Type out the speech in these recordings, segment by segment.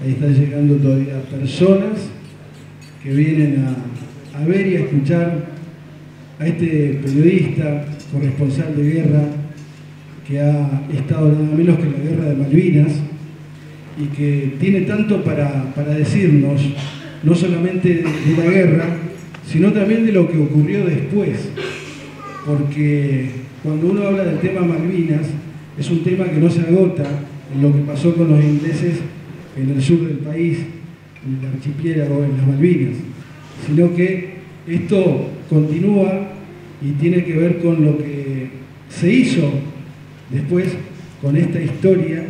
Ahí están llegando todavía personas que vienen a ver y a escuchar a este periodista, corresponsal de guerra, que ha estado nada menos que en la guerra de Malvinas y que tiene tanto para decirnos, no solamente de la guerra, sino también de lo que ocurrió después. Porque cuando uno habla del tema Malvinas, es un tema que no se agota en lo que pasó con los ingleses en el sur del país, en el archipiélago, en las Malvinas, sino que esto continúa y tiene que ver con lo que se hizo después con esta historia,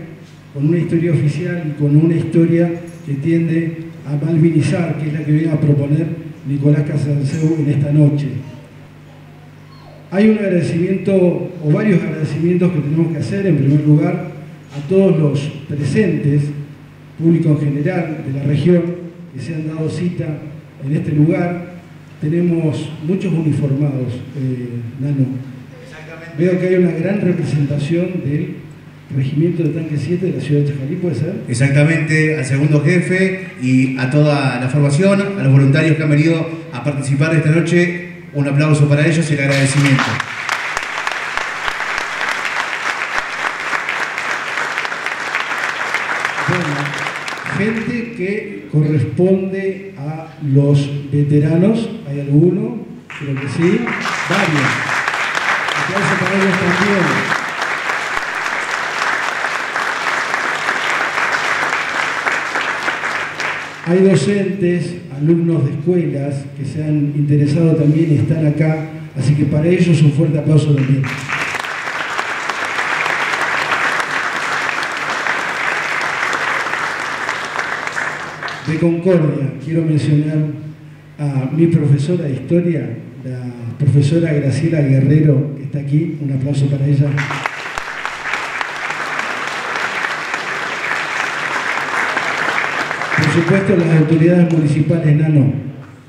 con una historia oficial y con una historia que tiende a malvinizar, que es la que viene a proponer Nicolás Casanseu en esta noche. Hay un agradecimiento, o varios agradecimientos que tenemos que hacer. En primer lugar, a todos los presentes, público en general de la región, que se han dado cita en este lugar. Tenemos muchos uniformados, Nano. Veo que hay una gran representación del Regimiento de Tanque 7 de la ciudad de Chajalí, ¿puede ser? Exactamente, al segundo jefe y a toda la formación, a los voluntarios que han venido a participar esta noche. Un aplauso para ellos y el agradecimiento. Bueno, gente que corresponde a los veteranos. ¿Hay alguno? Creo que sí. Varios. Aplauso para ellos también. Hay docentes, alumnos de escuelas que se han interesado también y están acá, así que para ellos un fuerte aplauso también. De Concordia, quiero mencionar a mi profesora de historia, la profesora Graciela Guerrero, que está aquí. Un aplauso para ella. Por supuesto, las autoridades municipales, Nano.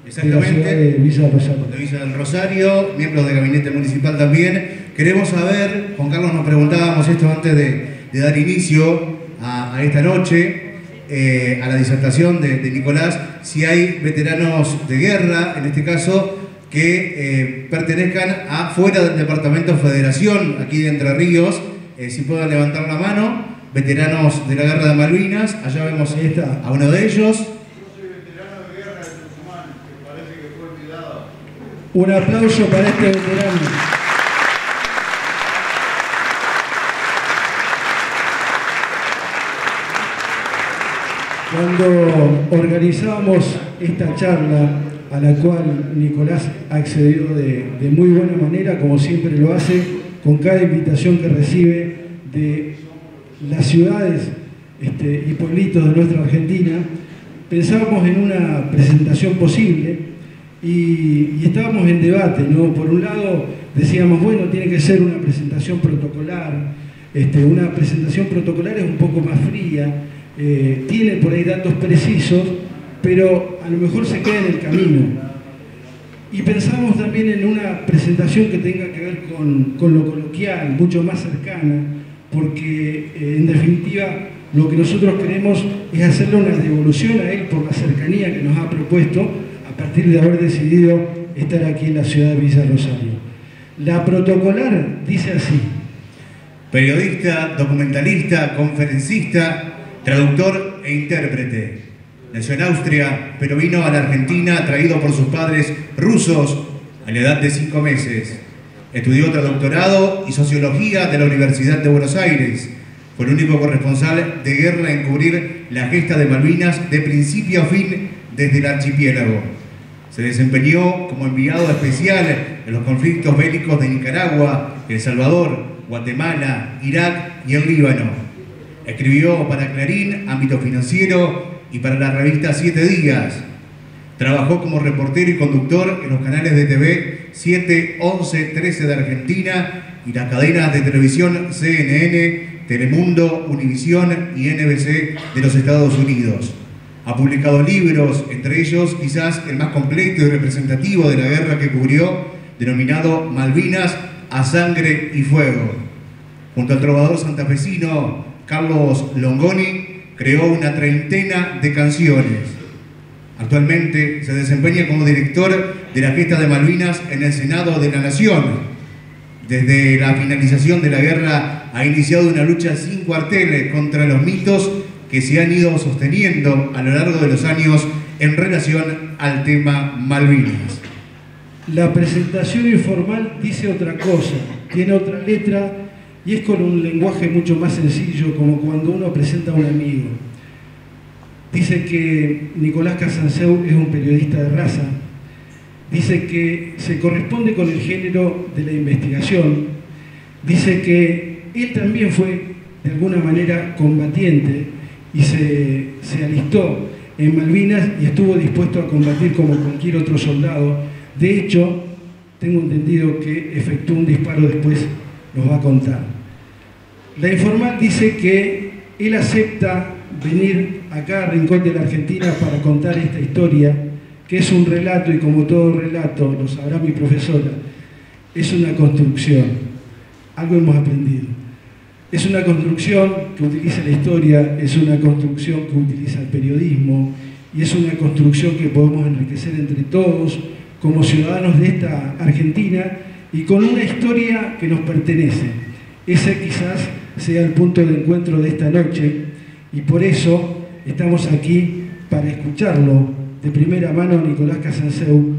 Exactamente. De la ciudad de Villa del Rosario. De Villa del Rosario, miembros del gabinete municipal también. Queremos saber, Juan Carlos, nos preguntábamos esto antes de dar inicio a esta noche, a la disertación de Nicolás, si hay veteranos de guerra, en este caso, que pertenezcan a fuera del departamento Federación, aquí de Entre Ríos, si puedan levantar la mano. Veteranos de la guerra de Malvinas, allá vemos a uno de ellos. Yo soy veterano de guerra de Tucumán, que parece que fue olvidado. Un aplauso para este veterano. Cuando organizábamos esta charla, a la cual Nicolás accedió de muy buena manera, como siempre lo hace, con cada invitación que recibe de las ciudades y pueblitos de nuestra Argentina, pensábamos en una presentación posible y estábamos en debate, ¿no? Por un lado decíamos, bueno, tiene que ser una presentación protocolar. Una presentación protocolar es un poco más fría, tiene por ahí datos precisos, pero a lo mejor se queda en el camino. Y pensamos también en una presentación que tenga que ver con lo coloquial, mucho más cercana, porque en definitiva lo que nosotros queremos es hacerle una devolución a él por la cercanía que nos ha propuesto a partir de haber decidido estar aquí en la ciudad de Villa Rosario. La protocolar dice así: periodista, documentalista, conferencista, traductor e intérprete. Nació en Austria, pero vino a la Argentina traído por sus padres rusos a la edad de 5 meses. Estudió otro doctorado y sociología de la Universidad de Buenos Aires. Fue el único corresponsal de guerra en cubrir la gesta de Malvinas de principio a fin desde el archipiélago. Se desempeñó como enviado especial en los conflictos bélicos de Nicaragua, El Salvador, Guatemala, Irak y el Líbano. Escribió para Clarín, Ámbito Financiero y para la revista 7 Días. Trabajó como reportero y conductor en los canales de TV 7, 11, 13 de Argentina y las cadenas de televisión CNN, Telemundo, Univisión y NBC de los Estados Unidos. Ha publicado libros, entre ellos quizás el más completo y representativo de la guerra que cubrió, denominado Malvinas a sangre y fuego. Junto al trovador santafesino Carlos Longoni, creó una treintena de canciones. Actualmente se desempeña como director de la Fiesta de Malvinas en el Senado de la Nación. Desde la finalización de la guerra ha iniciado una lucha sin cuarteles contra los mitos que se han ido sosteniendo a lo largo de los años en relación al tema Malvinas. La presentación informal dice otra cosa, tiene otra letra y es con un lenguaje mucho más sencillo, como cuando uno presenta a un amigo. Dice que Nicolás Casanseu es un periodista de raza, dice que se corresponde con el género de la investigación, dice que él también fue de alguna manera combatiente y se alistó en Malvinas y estuvo dispuesto a combatir como cualquier otro soldado. De hecho, tengo entendido que efectuó un disparo, después nos va a contar. La informal dice que él acepta venir acá a Rincón de la Argentina para contar esta historia, que es un relato, y como todo relato, lo sabrá mi profesora, es una construcción. Algo hemos aprendido. Es una construcción que utiliza la historia, es una construcción que utiliza el periodismo, y es una construcción que podemos enriquecer entre todos, como ciudadanos de esta Argentina, y con una historia que nos pertenece. Ese quizás sea el punto de encuentro de esta noche, y por eso estamos aquí para escucharlo de primera mano a Nicolás Casanseu,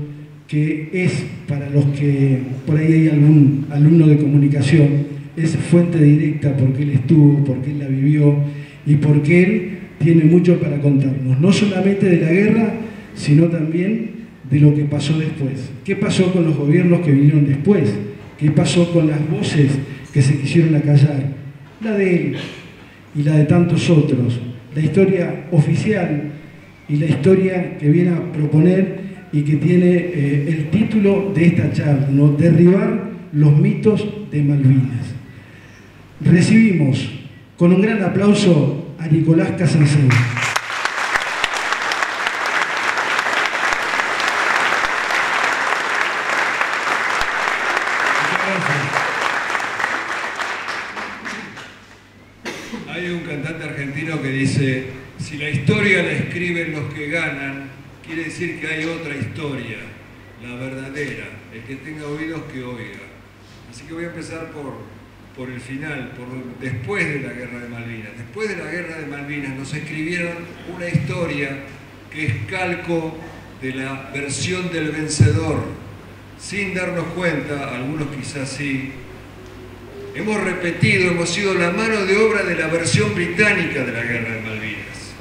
que es, para los que por ahí hay algún alumno de comunicación, es fuente directa porque él estuvo, porque él la vivió y porque él tiene mucho para contarnos, no solamente de la guerra, sino también de lo que pasó después. ¿Qué pasó con los gobiernos que vinieron después? ¿Qué pasó con las voces que se quisieron acallar? La de él y la de tantos otros. La historia oficial y la historia que viene a proponer y que tiene el título de esta charla, ¿no? Derribar los mitos de Malvinas. Recibimos con un gran aplauso a Nicolás Casanseu. Hay un cantante argentino que dice: si la historia la escriben los que ganan, quiere decir que hay otra historia, la verdadera. El que tenga oídos que oiga. Así que voy a empezar por el final, después de la Guerra de Malvinas. Después de la Guerra de Malvinas nos escribieron una historia que es calco de la versión del vencedor. Sin darnos cuenta, algunos quizás sí, hemos repetido, hemos sido la mano de obra de la versión británica de la Guerra de Malvinas.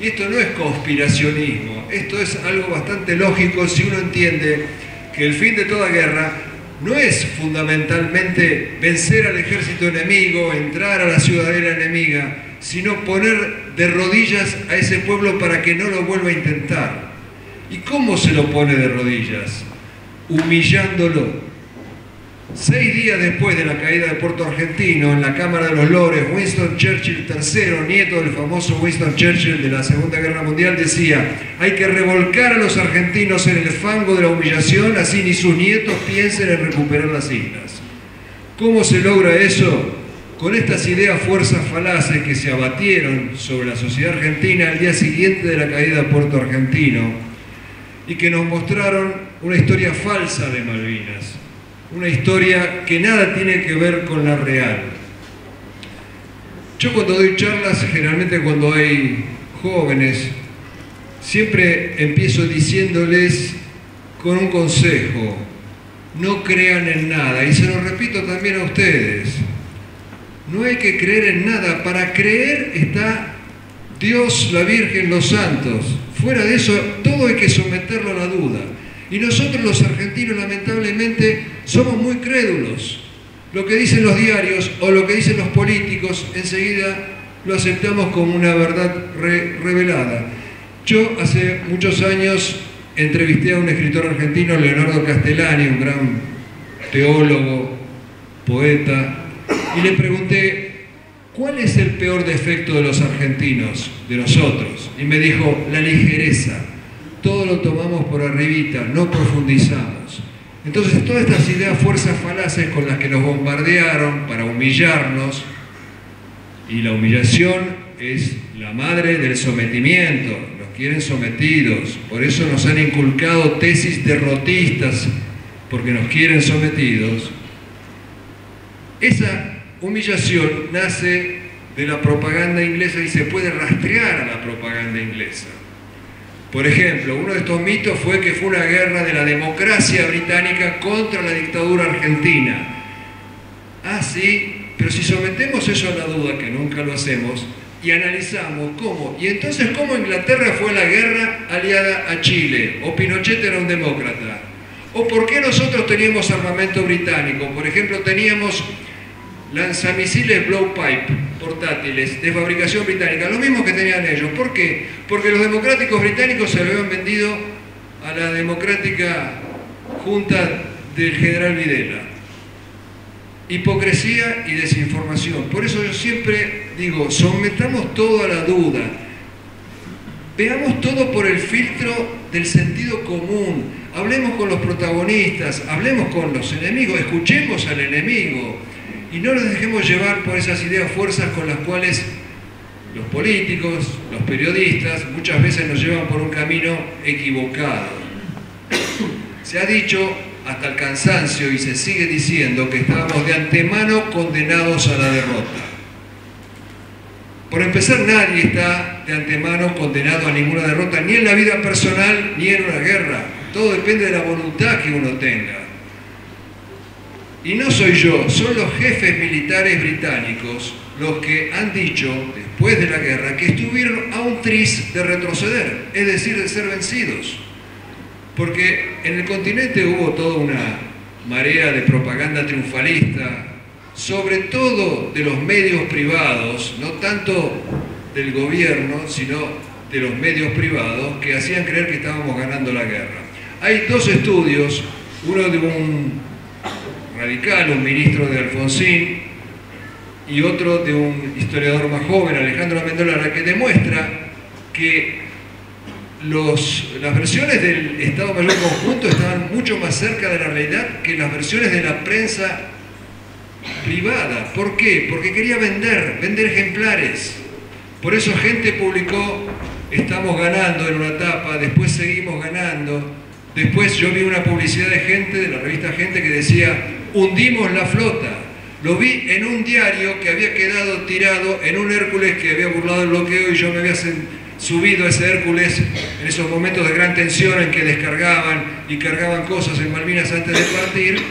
Y esto no es conspiracionismo, esto es algo bastante lógico si uno entiende que el fin de toda guerra no es fundamentalmente vencer al ejército enemigo, entrar a la ciudadela enemiga, sino poner de rodillas a ese pueblo para que no lo vuelva a intentar. ¿Y cómo se lo pone de rodillas? Humillándolo. 6 días después de la caída de Puerto Argentino, en la Cámara de los Lores, Winston Churchill III, nieto del famoso Winston Churchill de la Segunda Guerra Mundial, decía: hay que revolcar a los argentinos en el fango de la humillación, así ni sus nietos piensen en recuperar las islas. ¿Cómo se logra eso? Con estas ideas fuerzas falaces que se abatieron sobre la sociedad argentina al día siguiente de la caída de Puerto Argentino y que nos mostraron una historia falsa de Malvinas. Una historia que nada tiene que ver con la real. Yo cuando doy charlas, generalmente cuando hay jóvenes, siempre empiezo diciéndoles con un consejo: no crean en nada. Y se lo repito también a ustedes. No hay que creer en nada. Para creer está Dios, la Virgen, los santos. Fuera de eso, todo hay que someterlo a la duda. Y nosotros los argentinos, lamentablemente, somos muy crédulos. Lo que dicen los diarios o lo que dicen los políticos, enseguida lo aceptamos como una verdad revelada. Yo hace muchos años entrevisté a un escritor argentino, Leonardo Castellani, un gran teólogo, poeta, y le pregunté: ¿cuál es el peor defecto de los argentinos, de nosotros? Y me dijo: la ligereza. Todo lo tomamos por arribita, no profundizamos. Entonces, todas estas ideas, fuerzas falaces con las que nos bombardearon para humillarnos, y la humillación es la madre del sometimiento, nos quieren sometidos, por eso nos han inculcado tesis derrotistas, porque nos quieren sometidos. Esa humillación nace de la propaganda inglesa y se puede rastrear a la propaganda inglesa. Por ejemplo, uno de estos mitos fue que fue una guerra de la democracia británica contra la dictadura argentina. Ah, sí, pero si sometemos eso a la duda, que nunca lo hacemos, y analizamos cómo, y entonces cómo Inglaterra fue a la guerra aliada a Chile, o Pinochet era un demócrata, o por qué nosotros teníamos armamento británico, por ejemplo, teníamos lanzamisiles blowpipe portátiles de fabricación británica, lo mismo que tenían ellos. ¿Por qué? Porque los democráticos británicos se lo habían vendido a la democrática junta del general Videla. Hipocresía y desinformación. Por eso yo siempre digo, sometamos todo a la duda. Veamos todo por el filtro del sentido común. Hablemos con los protagonistas, hablemos con los enemigos, escuchemos al enemigo. Y no nos dejemos llevar por esas ideas fuerzas con las cuales los políticos, los periodistas, muchas veces nos llevan por un camino equivocado. Se ha dicho hasta el cansancio y se sigue diciendo que estábamos de antemano condenados a la derrota. Por empezar, nadie está de antemano condenado a ninguna derrota, ni en la vida personal, ni en una guerra. Todo depende de la voluntad que uno tenga. Y no soy yo, son los jefes militares británicos los que han dicho, después de la guerra, que estuvieron a un tris de retroceder, es decir, de ser vencidos. Porque en el continente hubo toda una marea de propaganda triunfalista, sobre todo de los medios privados, no tanto del gobierno, sino de los medios privados, que hacían creer que estábamos ganando la guerra. Hay dos estudios, uno de un radical, un ministro de Alfonsín, y otro de un historiador más joven, Alejandro Amendolara, que demuestra que las versiones del Estado Mayor Conjunto estaban mucho más cerca de la realidad que las versiones de la prensa privada. ¿Por qué? Porque quería vender ejemplares. Por eso gente publicó, estamos ganando en una etapa, después seguimos ganando. Después yo vi una publicidad de gente, de la revista Gente, que decía, hundimos la flota. Lo vi en un diario que había quedado tirado en un Hércules que había burlado el bloqueo y yo me había subido a ese Hércules en esos momentos de gran tensión en que descargaban y cargaban cosas en Malvinas antes de partir.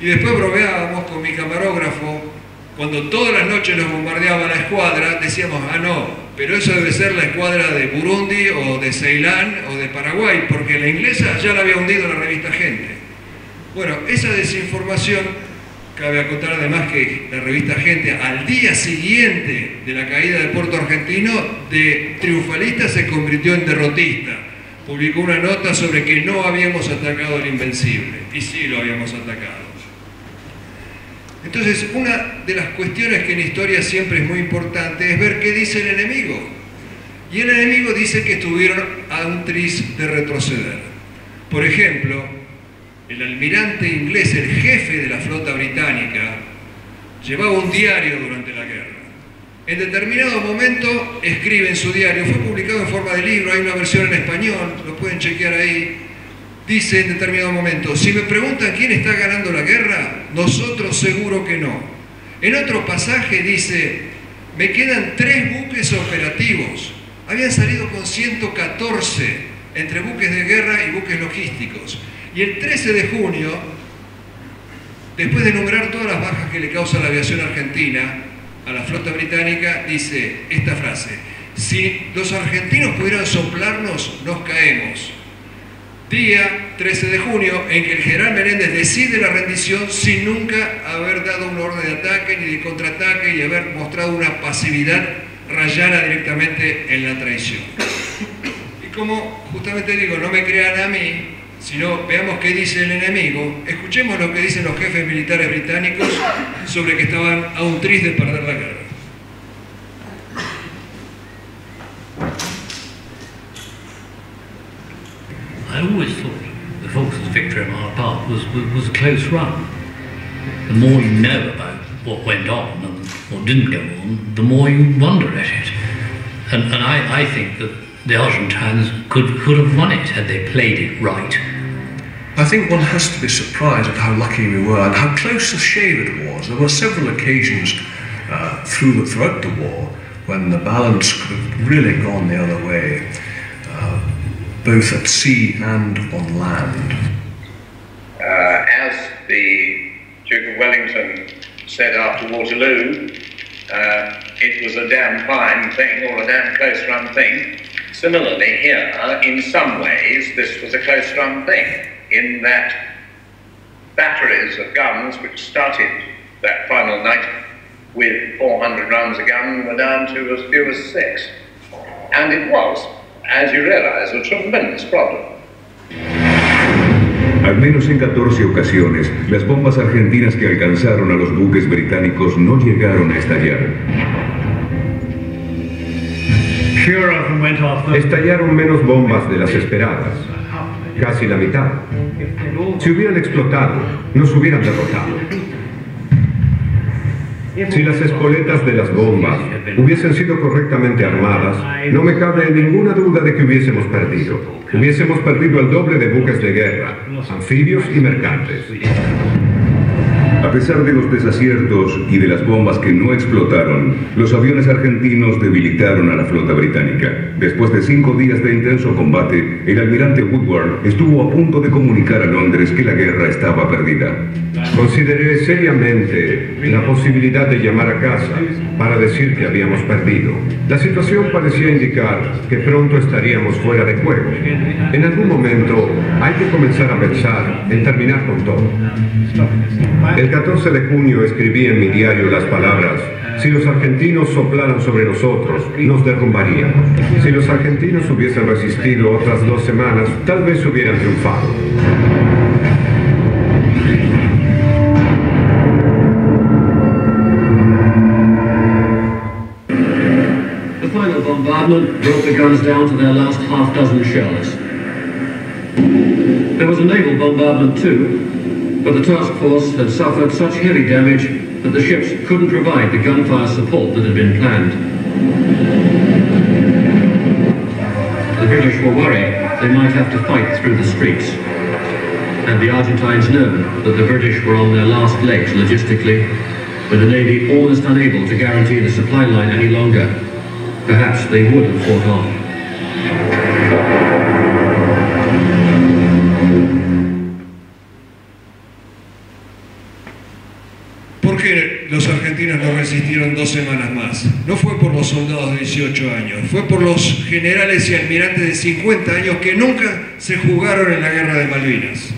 Y después bromeábamos con mi camarógrafo. Cuando todas las noches nos bombardeaba la escuadra, decíamos, ah no, pero eso debe ser la escuadra de Burundi o de Ceilán o de Paraguay, porque la inglesa ya la había hundido la revista Gente. Bueno, esa desinformación, cabe acotar además que la revista Gente, al día siguiente de la caída del puerto argentino, de triunfalista se convirtió en derrotista. Publicó una nota sobre que no habíamos atacado al Invencible, y sí lo habíamos atacado. Entonces, una de las cuestiones que en historia siempre es muy importante es ver qué dice el enemigo. Y el enemigo dice que estuvieron a un tris de retroceder. Por ejemplo, el almirante inglés, el jefe de la flota británica, llevaba un diario durante la guerra. En determinado momento escribe en su diario, fue publicado en forma de libro, hay una versión en español, lo pueden chequear ahí. Dice en determinado momento, si me preguntan quién está ganando la guerra, nosotros seguro que no. En otro pasaje dice, me quedan 3 buques operativos. Habían salido con 114 entre buques de guerra y buques logísticos. Y el 13 de junio, después de enumerar todas las bajas que le causa la aviación argentina a la flota británica, dice esta frase, si los argentinos pudieran soplarnos, nos caemos. Día 13 de junio en que el general Menéndez decide la rendición sin nunca haber dado una orden de ataque ni de contraataque y haber mostrado una pasividad rayana directamente en la traición. Y como justamente digo, no me crean a mí, sino veamos qué dice el enemigo, escuchemos lo que dicen los jefes militares británicos sobre que estaban a un tris de perder la guerra. I always thought the Falklands victory on our part was a close run. The more you know about what went on and what didn't go on, the more you wonder at it. And I think that the Argentines could have won it had they played it right. I think one has to be surprised at how lucky we were and how close the shave it was. There were several occasions throughout the war when the balance could have really gone the other way, both at sea and on land. As the Duke of Wellington said after Waterloo, it was a damn fine thing or a damn close-run thing. Similarly here, in some ways, this was a close-run thing, in that batteries of guns which started that final night with 400 rounds a gun were down to as few as 6. And it was, as you realise, a tremendous problem. Al menos en 14 ocasiones, las bombas argentinas que alcanzaron a los buques británicos no llegaron a estallar. Estallaron menos bombas de las esperadas, casi la mitad. Si hubieran explotado, nos hubieran derrotado. Si las espoletas de las bombas hubiesen sido correctamente armadas, no me cabe ninguna duda de que hubiésemos perdido. Hubiésemos perdido el doble de buques de guerra, anfibios y mercantes. A pesar de los desaciertos y de las bombas que no explotaron, los aviones argentinos debilitaron a la flota británica. Después de 5 días de intenso combate, el almirante Woodward estuvo a punto de comunicar a Londres que la guerra estaba perdida. Consideré seriamente la posibilidad de llamar a casa para decir que habíamos perdido. La situación parecía indicar que pronto estaríamos fuera de juego. En algún momento hay que comenzar a pensar en terminar con todo. El 14 de junio escribí en mi diario las palabras: si los argentinos soplaran sobre nosotros, nos derrumbaríamos. Si los argentinos hubiesen resistido otras 2 semanas, tal vez hubieran triunfado. The final bombardment brought the guns down to their last half-dozen shells. There was a naval bombardment too, but the task force had suffered such heavy damage that the ships couldn't provide the gunfire support that had been planned. The British were worried they might have to fight through the streets, and the Argentines knew that the British were on their last legs logistically, with the Navy almost unable to guarantee the supply line any longer. Perhaps they would have fought on. ¿Por qué los argentinos no resistieron 2 semanas más? No fue por los soldados de 18 años, fue por los generales y almirantes de 50 años que nunca se jugaron en la guerra de Malvinas.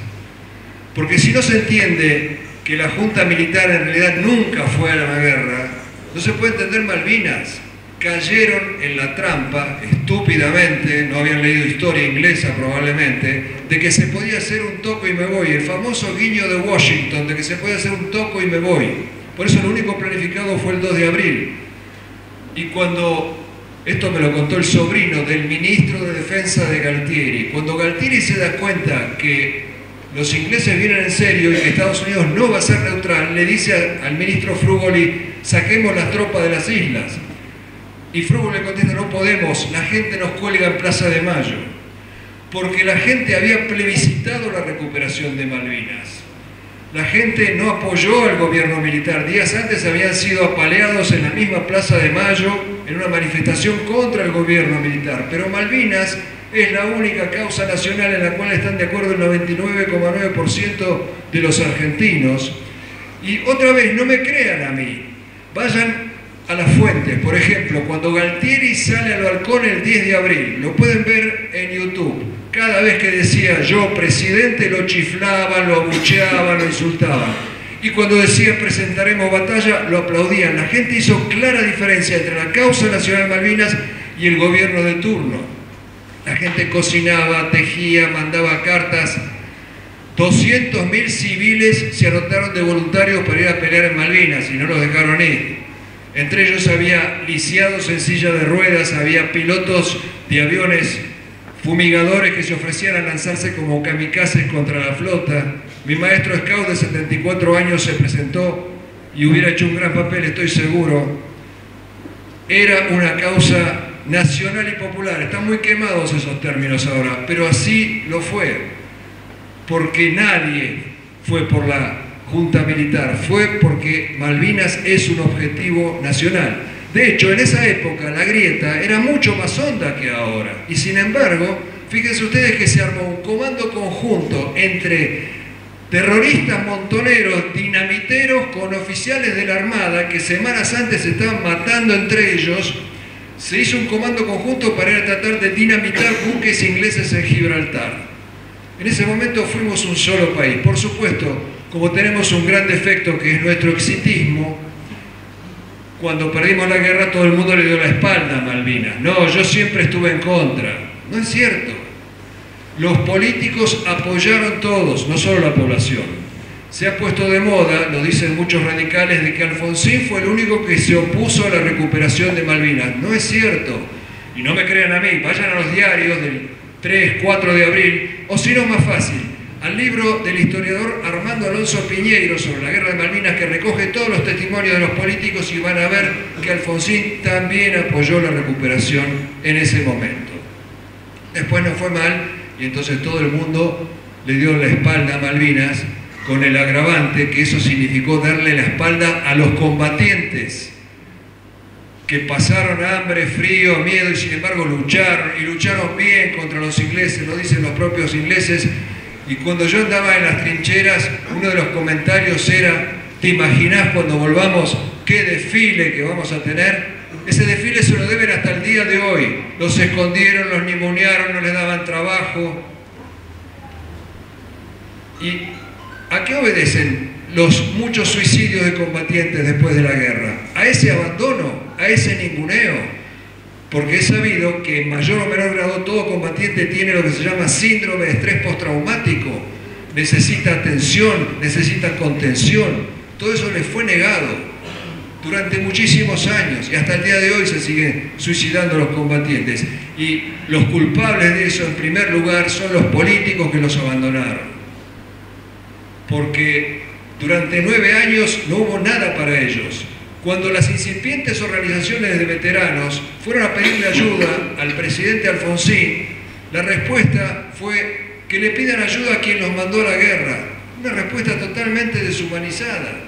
Porque si no se entiende que la junta militar en realidad nunca fue a la guerra, no se puede entender Malvinas. Cayeron en la trampa, estúpidamente, no habían leído historia inglesa probablemente, de que se podía hacer un toco y me voy, el famoso guiño de Washington, de que se puede hacer un toco y me voy. Por eso lo único planificado fue el 2 de abril. Y cuando, esto me lo contó el sobrino del ministro de Defensa de Galtieri, cuando Galtieri se da cuenta que los ingleses vienen en serio y que Estados Unidos no va a ser neutral, le dice al ministro Frugoli: saquemos las tropas de las islas. Y Frugoli le contesta: no podemos, la gente nos cuelga en Plaza de Mayo, porque la gente había plebiscitado la recuperación de Malvinas. La gente no apoyó al gobierno militar. Días antes habían sido apaleados en la misma Plaza de Mayo en una manifestación contra el gobierno militar. Pero Malvinas es la única causa nacional en la cual están de acuerdo el 99,9% de los argentinos. Y otra vez, no me crean a mí, vayan a las fuentes. Por ejemplo, cuando Galtieri sale al balcón el 10 de abril, lo pueden ver en YouTube. Cada vez que decía yo presidente, lo chiflaban, lo abucheaban, lo insultaban. Y cuando decía presentaremos batalla, lo aplaudían. La gente hizo clara diferencia entre la causa nacional Malvinas y el gobierno de turno. La gente cocinaba, tejía, mandaba cartas. 200.000 civiles se anotaron de voluntarios para ir a pelear en Malvinas y no los dejaron ir. Entre ellos había lisiados en silla de ruedas, había pilotos de aviones fumigadores que se ofrecían a lanzarse como kamikazes contra la flota. Mi maestro scout de 74 años se presentó y hubiera hecho un gran papel, estoy seguro. Era una causa nacional y popular. Están muy quemados esos términos ahora, pero así lo fue, porque nadie fue por la junta militar, fue porque Malvinas es un objetivo nacional. De hecho, en esa época la grieta era mucho más honda que ahora, y sin embargo, fíjense ustedes que se armó un comando conjunto entre terroristas montoneros, dinamiteros, con oficiales de la Armada que semanas antes se estaban matando entre ellos. Se hizo un comando conjunto para ir a tratar de dinamitar buques ingleses en Gibraltar. En ese momento fuimos un solo país. Por supuesto, como tenemos un gran defecto que es nuestro exitismo, cuando perdimos la guerra todo el mundo le dio la espalda a Malvinas. No, yo siempre estuve en contra. No es cierto. Los políticos apoyaron todos, no solo la población. Se ha puesto de moda, lo dicen muchos radicales, de que Alfonsín fue el único que se opuso a la recuperación de Malvinas. No es cierto. Y no me crean a mí, vayan a los diarios del 3, 4 de abril, o si no, más fácil, al libro del historiador Armando Alonso Piñeiro sobre la guerra de Malvinas, que recoge todos los testimonios de los políticos, y van a ver que Alfonsín también apoyó la recuperación en ese momento. Después no fue mal, y entonces todo el mundo le dio la espalda a Malvinas, con el agravante que eso significó darle la espalda a los combatientes que pasaron hambre, frío, miedo, y sin embargo lucharon, y lucharon bien contra los ingleses, lo dicen los propios ingleses. Y cuando yo andaba en las trincheras, uno de los comentarios era: ¿te imaginás cuando volvamos qué desfile que vamos a tener? Ese desfile se lo deben hasta el día de hoy. Los escondieron, los ningunearon, no les daban trabajo. ¿Y a qué obedecen los muchos suicidios de combatientes después de la guerra? A ese abandono, a ese ninguneo. Porque es sabido que en mayor o menor grado todo combatiente tiene lo que se llama síndrome de estrés postraumático. Necesita atención, necesita contención. Todo eso les fue negado durante muchísimos años, y hasta el día de hoy se siguen suicidando los combatientes. Y los culpables de eso, en primer lugar, son los políticos que los abandonaron. Porque durante 9 años no hubo nada para ellos. Cuando las incipientes organizaciones de veteranos fueron a pedirle ayuda al presidente Alfonsín, la respuesta fue que le pidan ayuda a quien los mandó a la guerra. Una respuesta totalmente deshumanizada.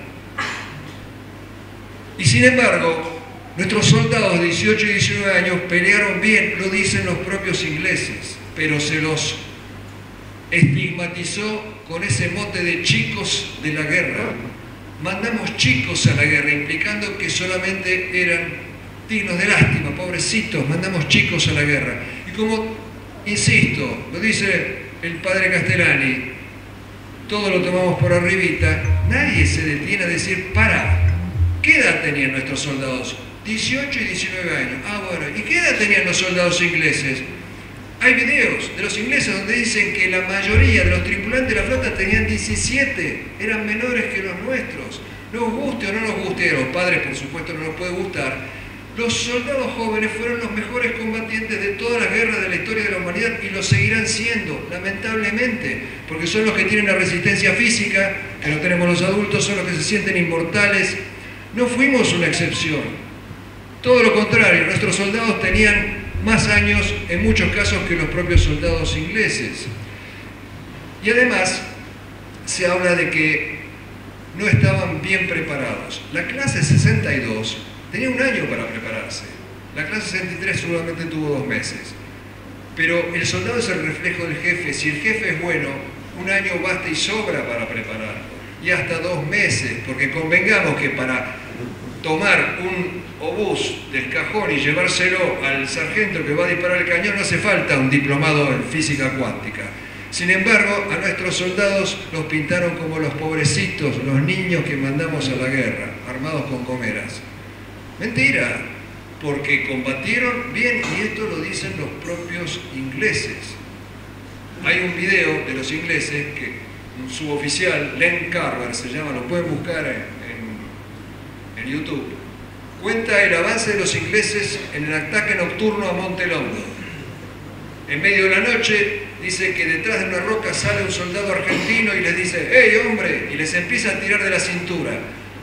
Y sin embargo, nuestros soldados de 18 y 19 años pelearon bien, lo dicen los propios ingleses, pero se los estigmatizó con ese mote de chicos de la guerra. Mandamos chicos a la guerra, implicando que solamente eran dignos de lástima, pobrecitos, mandamos chicos a la guerra. Y como, insisto, lo dice el padre Castellani, todo lo tomamos por arribita, nadie se detiene a decir: para, ¿qué edad tenían nuestros soldados? 18 y 19 años. Ah, bueno, ¿y qué edad tenían los soldados ingleses? Hay videos de los ingleses donde dicen que la mayoría de los tripulantes de la flota tenían 17, eran menores que los nuestros. Nos guste o no nos guste, a los padres por supuesto no nos puede gustar, los soldados jóvenes fueron los mejores combatientes de todas las guerras de la historia de la humanidad, y lo seguirán siendo, lamentablemente, porque son los que tienen la resistencia física, que no tenemos los adultos, son los que se sienten inmortales. No fuimos una excepción, todo lo contrario, nuestros soldados tenían más años en muchos casos que los propios soldados ingleses. Y además se habla de que no estaban bien preparados. La clase 62 tenía un año para prepararse, la clase 63 seguramente tuvo 2 meses, pero el soldado es el reflejo del jefe. Si el jefe es bueno, un año basta y sobra para prepararlo, y hasta 2 meses, porque convengamos que para tomar un obús del cajón y llevárselo al sargento que va a disparar el cañón no hace falta un diplomado en física cuántica. Sin embargo, a nuestros soldados los pintaron como los pobrecitos, los niños que mandamos a la guerra, armados con comeras. Mentira, porque combatieron bien, y esto lo dicen los propios ingleses. Hay un video de los ingleses que un suboficial, Len Carver se llama, lo pueden buscar en YouTube, cuenta el avance de los ingleses en el ataque nocturno a Monte Londo. En medio de la noche dice que detrás de una roca sale un soldado argentino y les dice: ¡hey, hombre! Y les empieza a tirar de la cintura.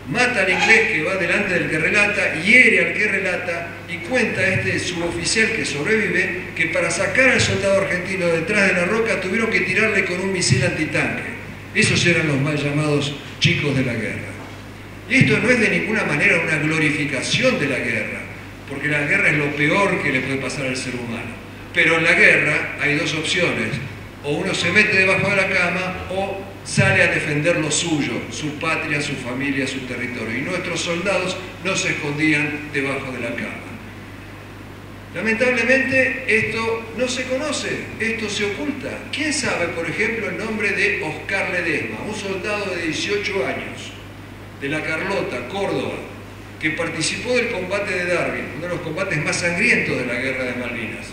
Mata al inglés que va delante del que relata, hiere al que relata, y Y cuenta este suboficial que sobrevive que para sacar al soldado argentino detrás de la roca tuvieron que tirarle con un misil antitanque. Esos eran los mal llamados chicos de la guerra. Y esto no es de ninguna manera una glorificación de la guerra, porque la guerra es lo peor que le puede pasar al ser humano. Pero en la guerra hay dos opciones: o uno se mete debajo de la cama o sale a defender lo suyo, su patria, su familia, su territorio. Y nuestros soldados no se escondían debajo de la cama. Lamentablemente esto no se conoce, esto se oculta. ¿Quién sabe, por ejemplo, el nombre de Oscar Ledesma, un soldado de 18 años, de la Carlota, Córdoba, que participó del combate de Darwin, uno de los combates más sangrientos de la Guerra de Malvinas?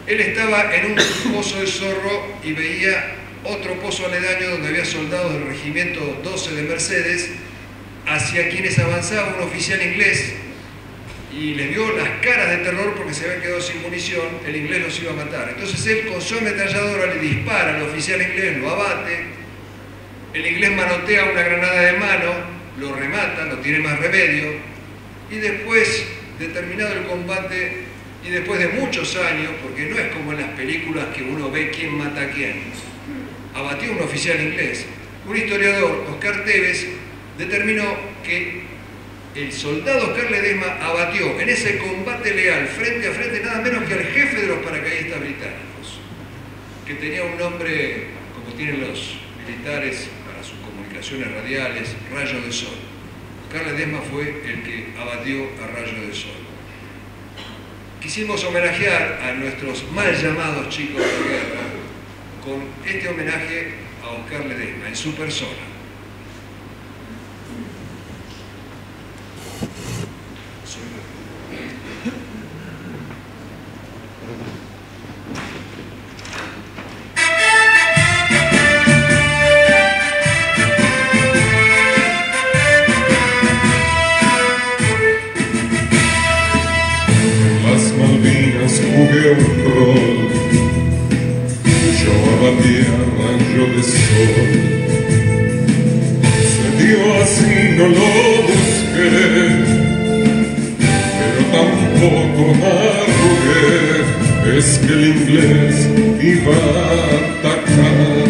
Él estaba en un pozo de Zorro y veía otro pozo aledaño donde había soldados del regimiento 12 de Mercedes, hacia quienes avanzaba un oficial inglés, y les vio las caras de terror porque se habían quedado sin munición. El inglés los iba a matar. Entonces él con su ametralladora le dispara al oficial inglés, lo abate. El inglés manotea una granada de mano, lo remata, no tiene más remedio, y después de terminado el combate y después de muchos años, porque no es como en las películas que uno ve quién mata a quién, abatió a un oficial inglés. Un historiador, Oscar Tevez, determinó que el soldado Oscar Ledesma abatió en ese combate leal, frente a frente, nada menos que al jefe de los paracaidistas británicos, que tenía un nombre, como tienen los militares para sus comunicaciones radiales, Rayo de Sol. Oscar Ledesma fue el que abatió a Rayo de Sol. Quisimos homenajear a nuestros mal llamados chicos de guerra con este homenaje a Oscar Ledesma, en su persona. Jugué un rol, yo abatí a rayo de sol. Se dio así, no lo busqué, pero tampoco arrugué. Es que el inglés iba a atacar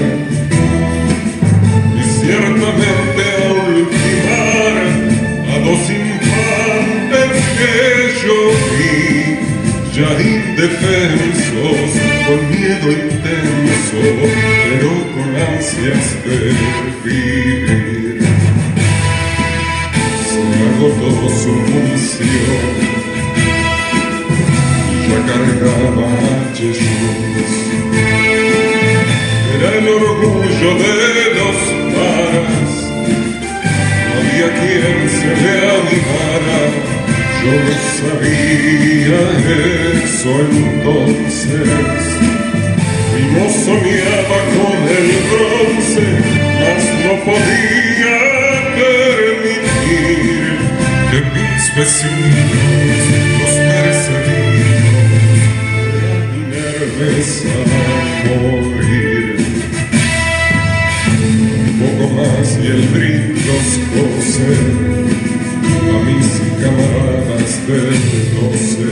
y ciertamente a ultimar a dos infantes que yo vi, ya indefensos, con miedo intenso, pero con ansias de vivir. Se agotó su munición, ya cargaba Jesús. Era el orgullo de los paras, no había quien se le animara. Yo no sabía eso entonces, y no soñaba con el bronce, mas no podía permitir que mis vecinos, los perseguidos, inermes a morir. Un poco más y el brinco cose a mis camaradas del 12.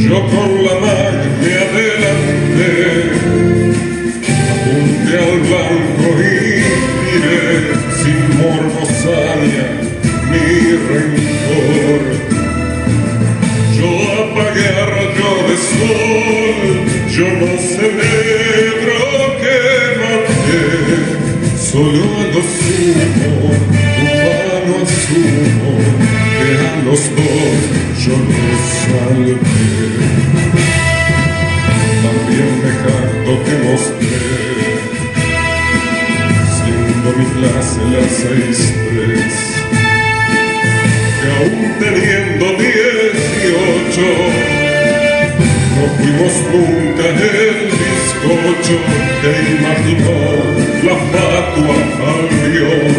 Yo con la mano me adelanté, apunté al blanco y miré sin morbosaña ni rencor. Yo apagué a rayo de sol, yo no celebro que maté, solo a lo sumo, humano asumo, que a los dos yo los salvé. También me jacto que mostré, siendo mi clase la 6-3, que aún teniendo 18, no fuimos nunca el bizcocho que imaginó la fatua al león.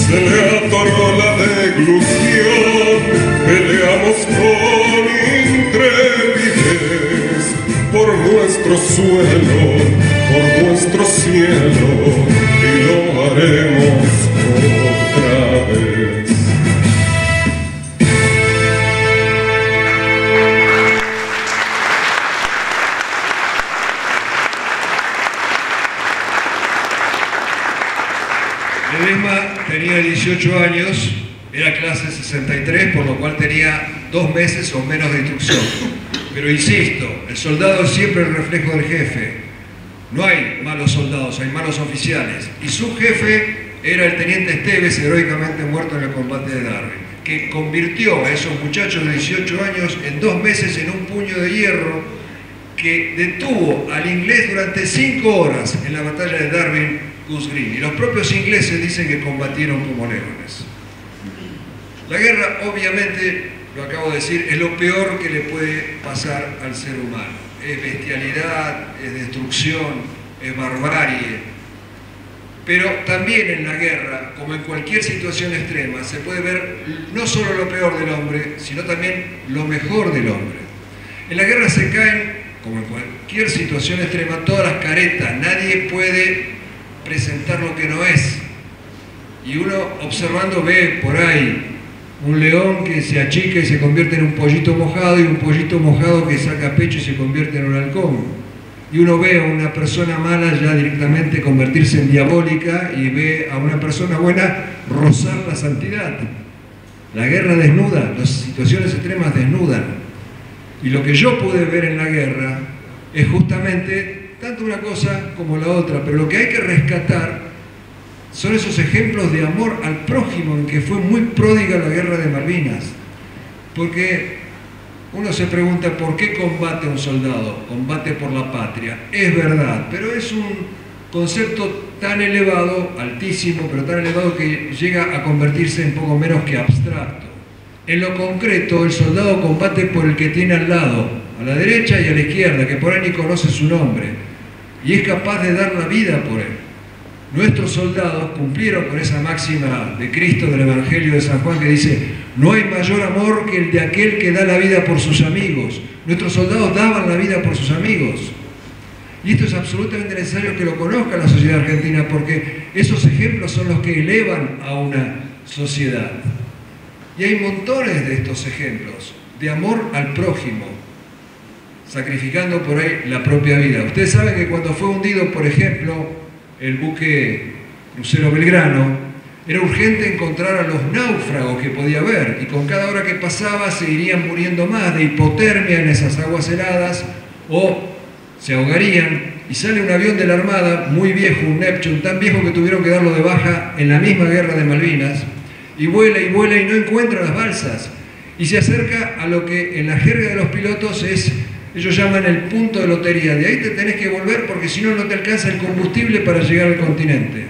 Se le atoró la deglución, peleamos con intrepidez por nuestro suelo, por nuestro cielo, y lo haremos otra vez. 18 años, era clase 63, por lo cual tenía 2 meses o menos de instrucción. Pero insisto, el soldado es siempre el reflejo del jefe. No hay malos soldados, hay malos oficiales. Y su jefe era el teniente Esteves, heroicamente muerto en el combate de Darwin, que convirtió a esos muchachos de 18 años en 2 meses en un puño de hierro que detuvo al inglés durante 5 horas en la batalla de Darwin, Goose Green. Y los propios ingleses dicen que combatieron como leones. La guerra, obviamente, lo acabo de decir, es lo peor que le puede pasar al ser humano. Es bestialidad, es destrucción, es barbarie. Pero también en la guerra, como en cualquier situación extrema, se puede ver no solo lo peor del hombre, sino también lo mejor del hombre. En la guerra se caen, como en cualquier situación extrema, todas las caretas. Nadie puede presentar lo que no es. Y uno observando ve por ahí un león que se achica y se convierte en un pollito mojado, y un pollito mojado que saca pecho y se convierte en un halcón. Y uno ve a una persona mala ya directamente convertirse en diabólica, y ve a una persona buena rozar la santidad. La guerra desnuda, las situaciones extremas desnudan. Y lo que yo pude ver en la guerra es justamente tanto una cosa como la otra, pero lo que hay que rescatar son esos ejemplos de amor al prójimo, en que fue muy pródiga la guerra de Malvinas. Porque uno se pregunta por qué combate un soldado. Combate por la patria. Es verdad, pero es un concepto tan elevado, altísimo, pero tan elevado que llega a convertirse en poco menos que abstracto. En lo concreto, el soldado combate por el que tiene al lado, a la derecha y a la izquierda, que por ahí ni conoce su nombre, y es capaz de dar la vida por él. Nuestros soldados cumplieron con esa máxima de Cristo del Evangelio de San Juan, que dice: no hay mayor amor que el de aquel que da la vida por sus amigos. Nuestros soldados daban la vida por sus amigos. Y esto es absolutamente necesario que lo conozca la sociedad argentina, porque esos ejemplos son los que elevan a una sociedad. Y hay montones de estos ejemplos de amor al prójimo, sacrificando por ahí la propia vida. Ustedes saben que cuando fue hundido, por ejemplo, el buque crucero Belgrano, era urgente encontrar a los náufragos que podía haber, y con cada hora que pasaba se irían muriendo más de hipotermia en esas aguas heladas, o se ahogarían, y sale un avión de la Armada muy viejo, un Neptune, tan viejo que tuvieron que darlo de baja en la misma guerra de Malvinas, y vuela y no encuentra las balsas, y se acerca a lo que en la jerga de los pilotos es, ellos llaman el punto de lotería. De ahí te tenés que volver porque si no, no te alcanza el combustible para llegar al continente.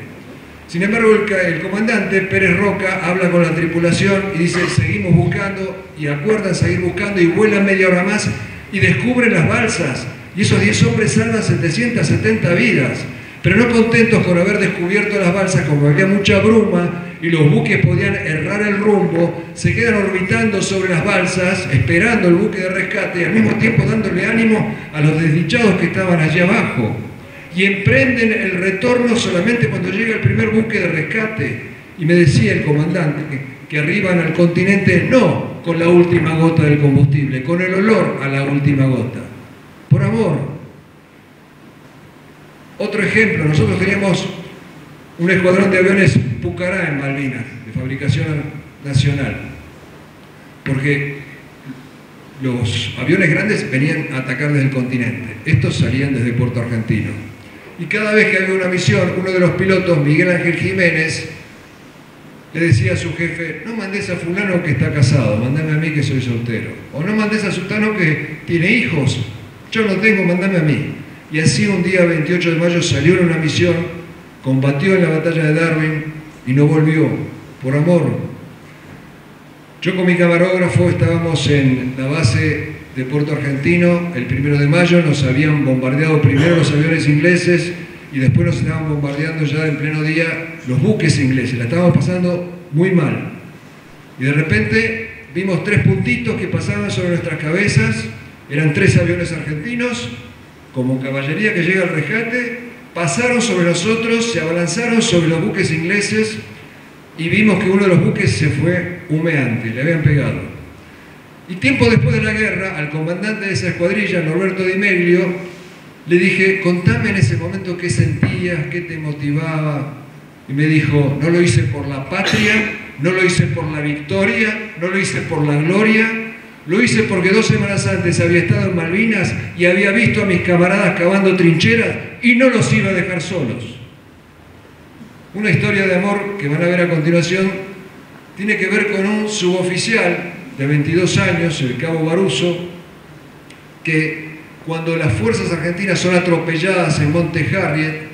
Sin embargo, el comandante Pérez Roca habla con la tripulación y dice: seguimos buscando, y acuerdan seguir buscando, y vuelan media hora más y descubren las balsas, y esos 10 hombres salvan 770 vidas. Pero no contentos con haber descubierto las balsas, como había mucha bruma y los buques podían errar el rumbo, se quedan orbitando sobre las balsas, esperando el buque de rescate, y al mismo tiempo dándole ánimo a los desdichados que estaban allí abajo. Y emprenden el retorno solamente cuando llega el primer buque de rescate. Y me decía el comandante que arriban al continente no con la última gota del combustible, con el olor a la última gota. Por amor. Otro ejemplo, nosotros teníamos un escuadrón de aviones Pucará en Malvinas, de fabricación nacional, porque los aviones grandes venían a atacar desde el continente, estos salían desde Puerto Argentino. Y cada vez que había una misión, uno de los pilotos, Miguel Ángel Jiménez, le decía a su jefe: no mandes a fulano que está casado, mandame a mí que soy soltero. O no mandes a sultano que tiene hijos, yo no tengo, mandame a mí. Y así un día 28 de mayo salió en una misión, combatió en la batalla de Darwin y no volvió, por amor. Yo con mi camarógrafo estábamos en la base de Puerto Argentino el 1 de mayo, nos habían bombardeado primero los aviones ingleses y después nos estaban bombardeando ya en pleno día los buques ingleses, la estábamos pasando muy mal. Y de repente vimos 3 puntitos que pasaban sobre nuestras cabezas, eran 3 aviones argentinos, como caballería que llega al rescate, pasaron sobre nosotros, se abalanzaron sobre los buques ingleses y vimos que uno de los buques se fue humeante, le habían pegado. Y tiempo después de la guerra, al comandante de esa escuadrilla, Norberto Di Meglio, le dije: contame en ese momento qué sentías, qué te motivaba. y me dijo, no lo hice por la patria, no lo hice por la victoria, no lo hice por la gloria, lo hice porque 2 semanas antes había estado en Malvinas y había visto a mis camaradas cavando trincheras y no los iba a dejar solos. Una historia de amor que van a ver a continuación tiene que ver con un suboficial de 22 años, el cabo Baruso, que cuando las fuerzas argentinas son atropelladas en Monte Harriet,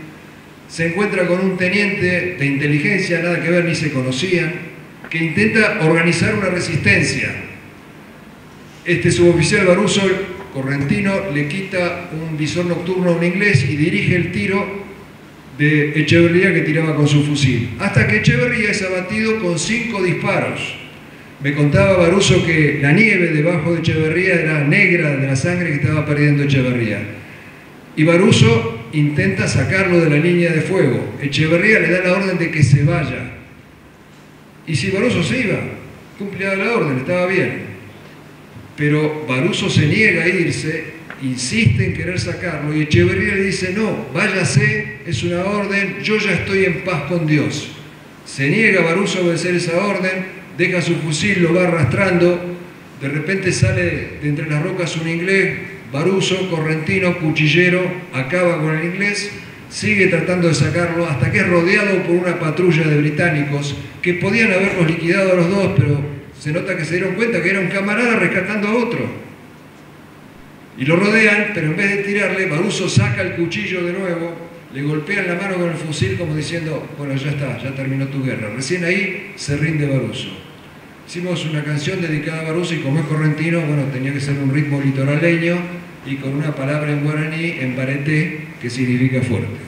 se encuentra con un teniente de inteligencia, nada que ver, ni se conocían, que intenta organizar una resistencia. Este suboficial Baruso, correntino, le quita un visor nocturno a un inglés y dirige el tiro de Echeverría, que tiraba con su fusil, hasta que Echeverría es abatido con 5 disparos. Me contaba Baruso que la nieve debajo de Echeverría era negra de la sangre que estaba perdiendo Echeverría. Y Baruso intenta sacarlo de la línea de fuego. Echeverría le da la orden de que se vaya. Y si Baruso se iba, cumplía la orden, estaba bien. Pero Baruso se niega a irse, insiste en querer sacarlo y Echeverría le dice, no, váyase, es una orden, yo ya estoy en paz con Dios. Se niega Baruso a obedecer esa orden, deja su fusil, lo va arrastrando, de repente sale de entre las rocas un inglés, Baruso, correntino, cuchillero, acaba con el inglés, sigue tratando de sacarlo hasta que es rodeado por una patrulla de británicos que podían haberlos liquidado a los dos, pero se nota que se dieron cuenta que era un camarada rescatando a otro. Y lo rodean, pero en vez de tirarle, Baruso saca el cuchillo de nuevo, le golpean la mano con el fusil como diciendo, bueno, ya está, ya terminó tu guerra. Recién ahí se rinde Baruso. Hicimos una canción dedicada a Baruso y como es correntino, bueno, tenía que ser un ritmo litoraleño y con una palabra en guaraní, en bareté, que significa fuerte.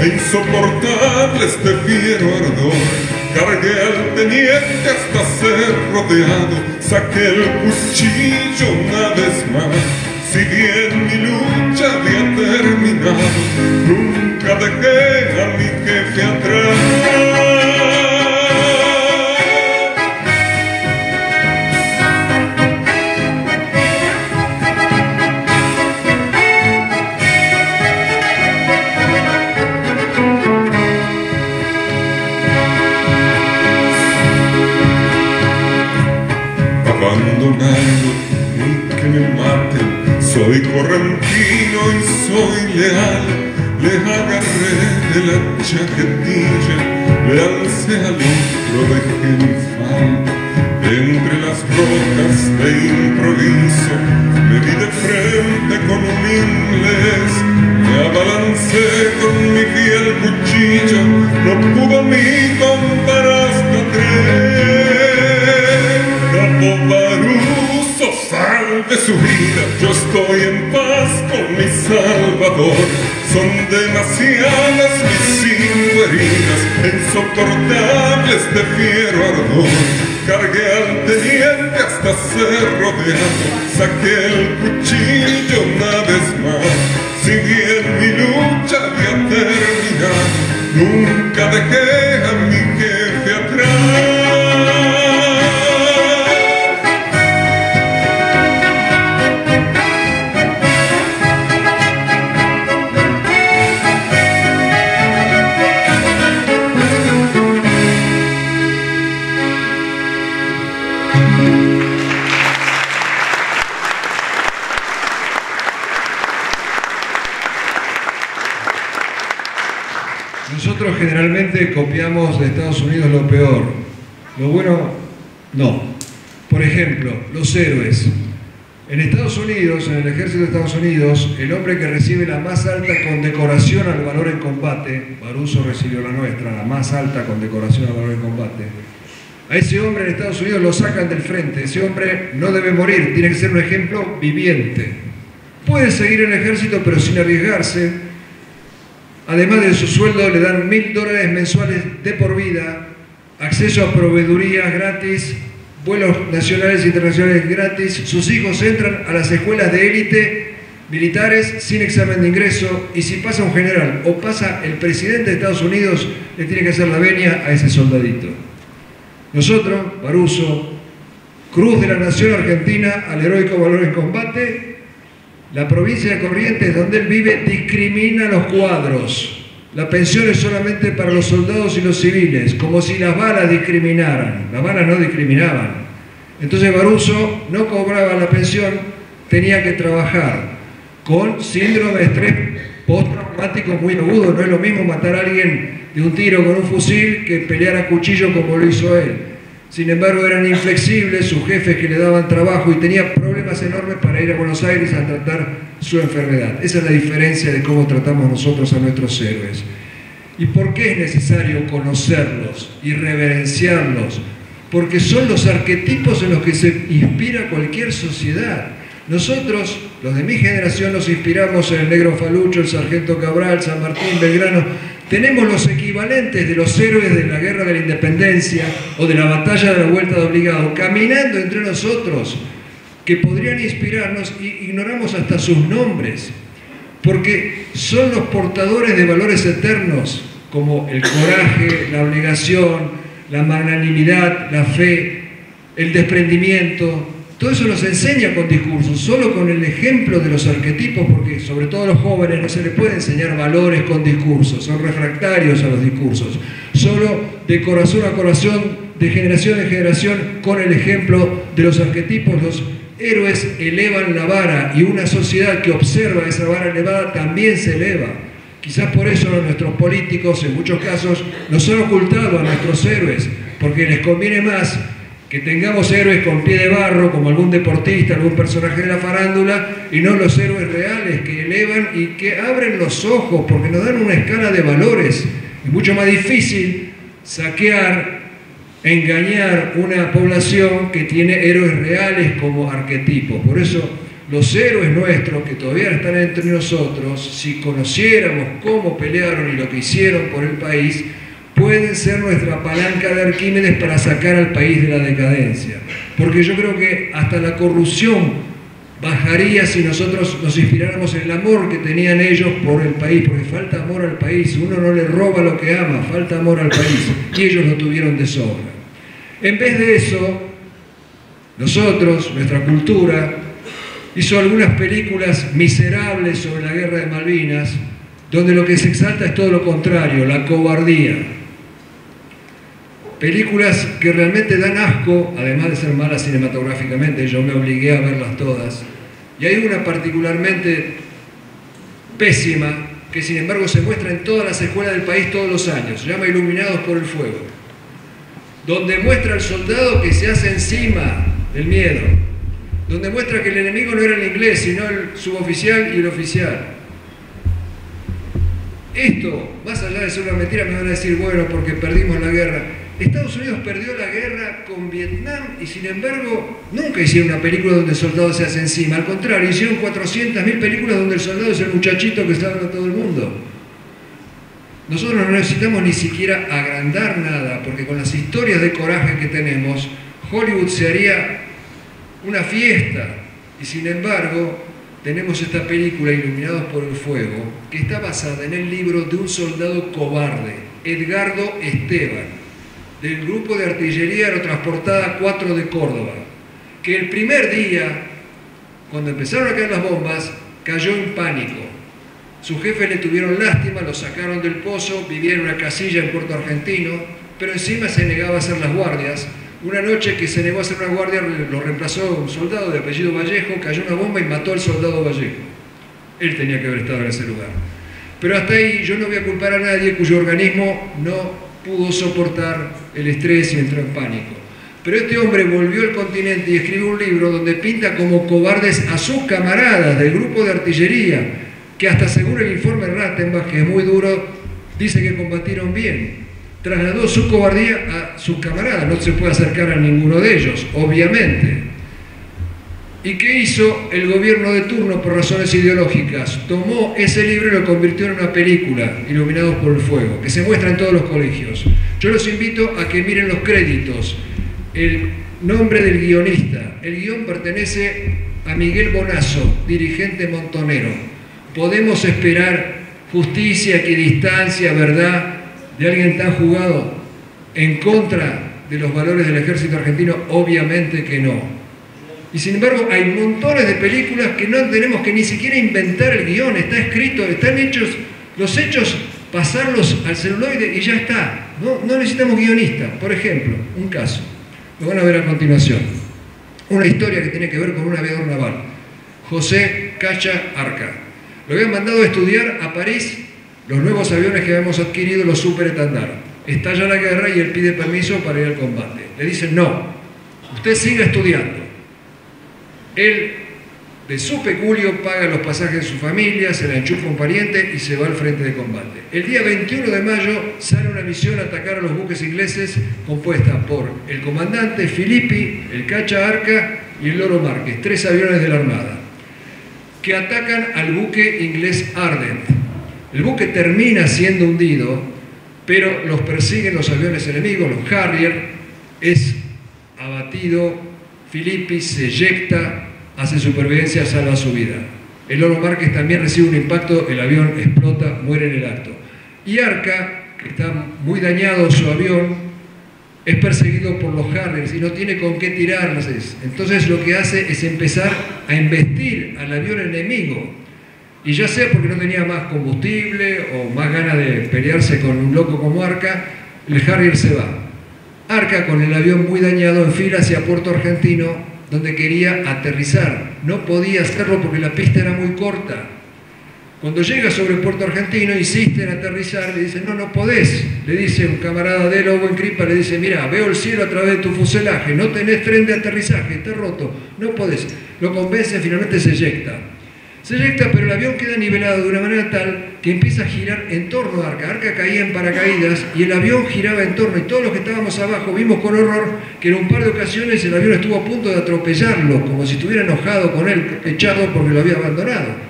Insoportables de fiero ardor, cargué al teniente hasta ser rodeado, saqué el cuchillo una vez más. Si bien mi lucha había terminado, nunca dejé a mi jefe atrás. Ni que me maten, soy correntino y soy leal. Le agarré de la chaquetilla, le alcé al hombro, dejé mi falda. Entre las rocas de improviso me vi de frente con un inglés, me abalancé con mi fiel cuchillo, no pudo ni contar hasta 3. Capo Baruso, salve su vida, yo estoy en paz con mi Salvador. Son demasiadas mis 5 heridas, insoportables de fiero ardor. Cargué al teniente hasta ser rodeado, saqué el cuchillo una vez más. Si bien mi lucha había terminado, nunca dejé a mi jefe atrás. Nosotros generalmente copiamos de Estados Unidos lo peor. Lo bueno, no. Por ejemplo, los héroes. En Estados Unidos, en el ejército de Estados Unidos, el hombre que recibe la más alta condecoración al valor en combate, Baruso recibió la nuestra, la más alta condecoración al valor en combate, a ese hombre en Estados Unidos lo sacan del frente. Ese hombre no debe morir, tiene que ser un ejemplo viviente. Puede seguir en el ejército pero sin arriesgarse. Además de su sueldo le dan $1000 mensuales de por vida, acceso a proveedurías gratis, vuelos nacionales e internacionales gratis. Sus hijos entran a las escuelas de élite militares sin examen de ingreso, y si pasa un general o pasa el presidente de Estados Unidos, le tiene que hacer la venia a ese soldadito. Nosotros, Baruso, Cruz de la Nación Argentina al heroico valor en combate. La provincia de Corrientes, donde él vive, discrimina los cuadros. La pensión es solamente para los soldados y los civiles, como si las balas discriminaran. Las balas no discriminaban. Entonces Baruso no cobraba la pensión, tenía que trabajar con síndrome de estrés postraumático muy agudo. No es lo mismo matar a alguien de un tiro con un fusil que pelear a cuchillo como lo hizo él. Sin embargo, eran inflexibles sus jefes que le daban trabajo y tenía problemas enormes para ir a Buenos Aires a tratar su enfermedad. Esa es la diferencia de cómo tratamos nosotros a nuestros héroes. ¿Y por qué es necesario conocerlos y reverenciarlos? Porque son los arquetipos en los que se inspira cualquier sociedad. Nosotros, los de mi generación, nos inspiramos en el Negro Falucho, el Sargento Cabral, San Martín, Belgrano. Tenemos los equivalentes de los héroes de la Guerra de la Independencia o de la Batalla de la Vuelta de Obligado, caminando entre nosotros, que podrían inspirarnos, y ignoramos hasta sus nombres, porque son los portadores de valores eternos, como el coraje, la obligación, la magnanimidad, la fe, el desprendimiento. Todo eso nos enseña con discursos, solo con el ejemplo de los arquetipos, porque sobre todo a los jóvenes no se les puede enseñar valores con discursos, son refractarios a los discursos. Solo de corazón a corazón, de generación en generación, con el ejemplo de los arquetipos, los héroes elevan la vara, y una sociedad que observa esa vara elevada también se eleva. Quizás por eso nuestros políticos, en muchos casos, nos han ocultado a nuestros héroes, porque les conviene más que tengamos héroes con pie de barro, como algún deportista, algún personaje de la farándula, y no los héroes reales que elevan y que abren los ojos, porque nos dan una escala de valores. Es mucho más difícil saquear, engañar una población que tiene héroes reales como arquetipos. Por eso los héroes nuestros, que todavía están entre nosotros, si conociéramos cómo pelearon y lo que hicieron por el país, pueden ser nuestra palanca de Arquímedes para sacar al país de la decadencia. Porque yo creo que hasta la corrupción bajaría si nosotros nos inspiráramos en el amor que tenían ellos por el país, porque falta amor al país. Uno no le roba lo que ama, falta amor al país, y ellos lo tuvieron de sobra. En vez de eso, nosotros, nuestra cultura, hizo algunas películas miserables sobre la guerra de Malvinas, donde lo que se exalta es todo lo contrario, la cobardía. Películas que realmente dan asco, además de ser malas cinematográficamente. Yo me obligué a verlas todas. Y hay una particularmente pésima, que sin embargo se muestra en todas las escuelas del país todos los años. Se llama Iluminados por el Fuego, donde muestra al soldado que se hace encima del miedo, donde muestra que el enemigo no era el inglés, sino el suboficial y el oficial. Esto, más allá de ser una mentira, me van a decir, bueno, porque perdimos la guerra. Estados Unidos perdió la guerra con Vietnam y sin embargo nunca hicieron una película donde el soldado se hace encima. Al contrario, hicieron 400.000 películas donde el soldado es el muchachito que está dando a todo el mundo. Nosotros no necesitamos ni siquiera agrandar nada, porque con las historias de coraje que tenemos, Hollywood se haría una fiesta. Y sin embargo, tenemos esta película, Iluminados por el Fuego, que está basada en el libro de un soldado cobarde, Edgardo Esteban, del grupo de artillería aerotransportada 4 de Córdoba, que el primer día, cuando empezaron a caer las bombas, cayó en pánico. Sus jefes le tuvieron lástima, lo sacaron del pozo, vivía en una casilla en Puerto Argentino, pero encima se negaba a hacer las guardias. Una noche que se negó a hacer una guardia, lo reemplazó un soldado de apellido Vallejo, cayó una bomba y mató al soldado Vallejo. Él tenía que haber estado en ese lugar. Pero hasta ahí yo no voy a culpar a nadie cuyo organismo no pudo soportar el estrés y entró en pánico. Pero este hombre volvió al continente y escribió un libro donde pinta como cobardes a sus camaradas del grupo de artillería, que hasta según el informe Rattenbach, que es muy duro, dice que combatieron bien. Trasladó su cobardía a sus camaradas, no se puede acercar a ninguno de ellos, obviamente. ¿Y qué hizo el gobierno de turno por razones ideológicas? Tomó ese libro y lo convirtió en una película, Iluminados por el Fuego, que se muestra en todos los colegios. Yo los invito a que miren los créditos, el nombre del guionista. El guión pertenece a Miguel Bonazo, dirigente montonero. Podemos esperar justicia, equidistancia, verdad de alguien tan jugado en contra de los valores del ejército argentino. Obviamente que no. Y sin embargo hay montones de películas que no tenemos que ni siquiera inventar el guión, está escrito, están hechos, los hechos, pasarlos al celuloide y ya está. No necesitamos guionistas. Por ejemplo, un caso, lo van a ver a continuación, una historia que tiene que ver con un aviador naval, José Cacha Arca. Lo habían mandado a estudiar a París los nuevos aviones que habíamos adquirido, los Super Etendard. Estalla la guerra y él pide permiso para ir al combate. Le dicen, no, usted siga estudiando. Él, de su peculio, paga los pasajes de su familia, se la enchufa un pariente y se va al frente de combate. El día 21 de mayo sale una misión a atacar a los buques ingleses compuesta por el comandante Filippi, el Cacha Arca y el Loro Márquez, 3 aviones de la Armada, que atacan al buque inglés Ardent. El buque termina siendo hundido, pero los persiguen los aviones enemigos, los Harrier, es abatido, Filippi se eyecta, hace supervivencia, salva su vida. El Loro Márquez también recibe un impacto, el avión explota, muere en el acto. Y Arca, que está muy dañado su avión, es perseguido por los Harriers y no tiene con qué tirarles. Entonces lo que hace es empezar a embestir al avión enemigo. Y ya sea porque no tenía más combustible o más ganas de pelearse con un loco como Arca, el Harrier se va. Arca, con el avión muy dañado, enfila hacia Puerto Argentino, donde quería aterrizar. No podía hacerlo porque la pista era muy corta. Cuando llega sobre Puerto Argentino, insiste en aterrizar, le dicen, no podés. Le dice un camarada de él, Owen Crippa, le dice, mira, veo el cielo a través de tu fuselaje, no tenés tren de aterrizaje, está roto, no podés. Lo convence, finalmente se eyecta. Se eyecta, pero el avión queda nivelado de una manera tal que empieza a girar en torno a Arca. Arca caía en paracaídas y el avión giraba en torno, y todos los que estábamos abajo vimos con horror que en un par de ocasiones el avión estuvo a punto de atropellarlo, como si estuviera enojado con él, echado porque lo había abandonado.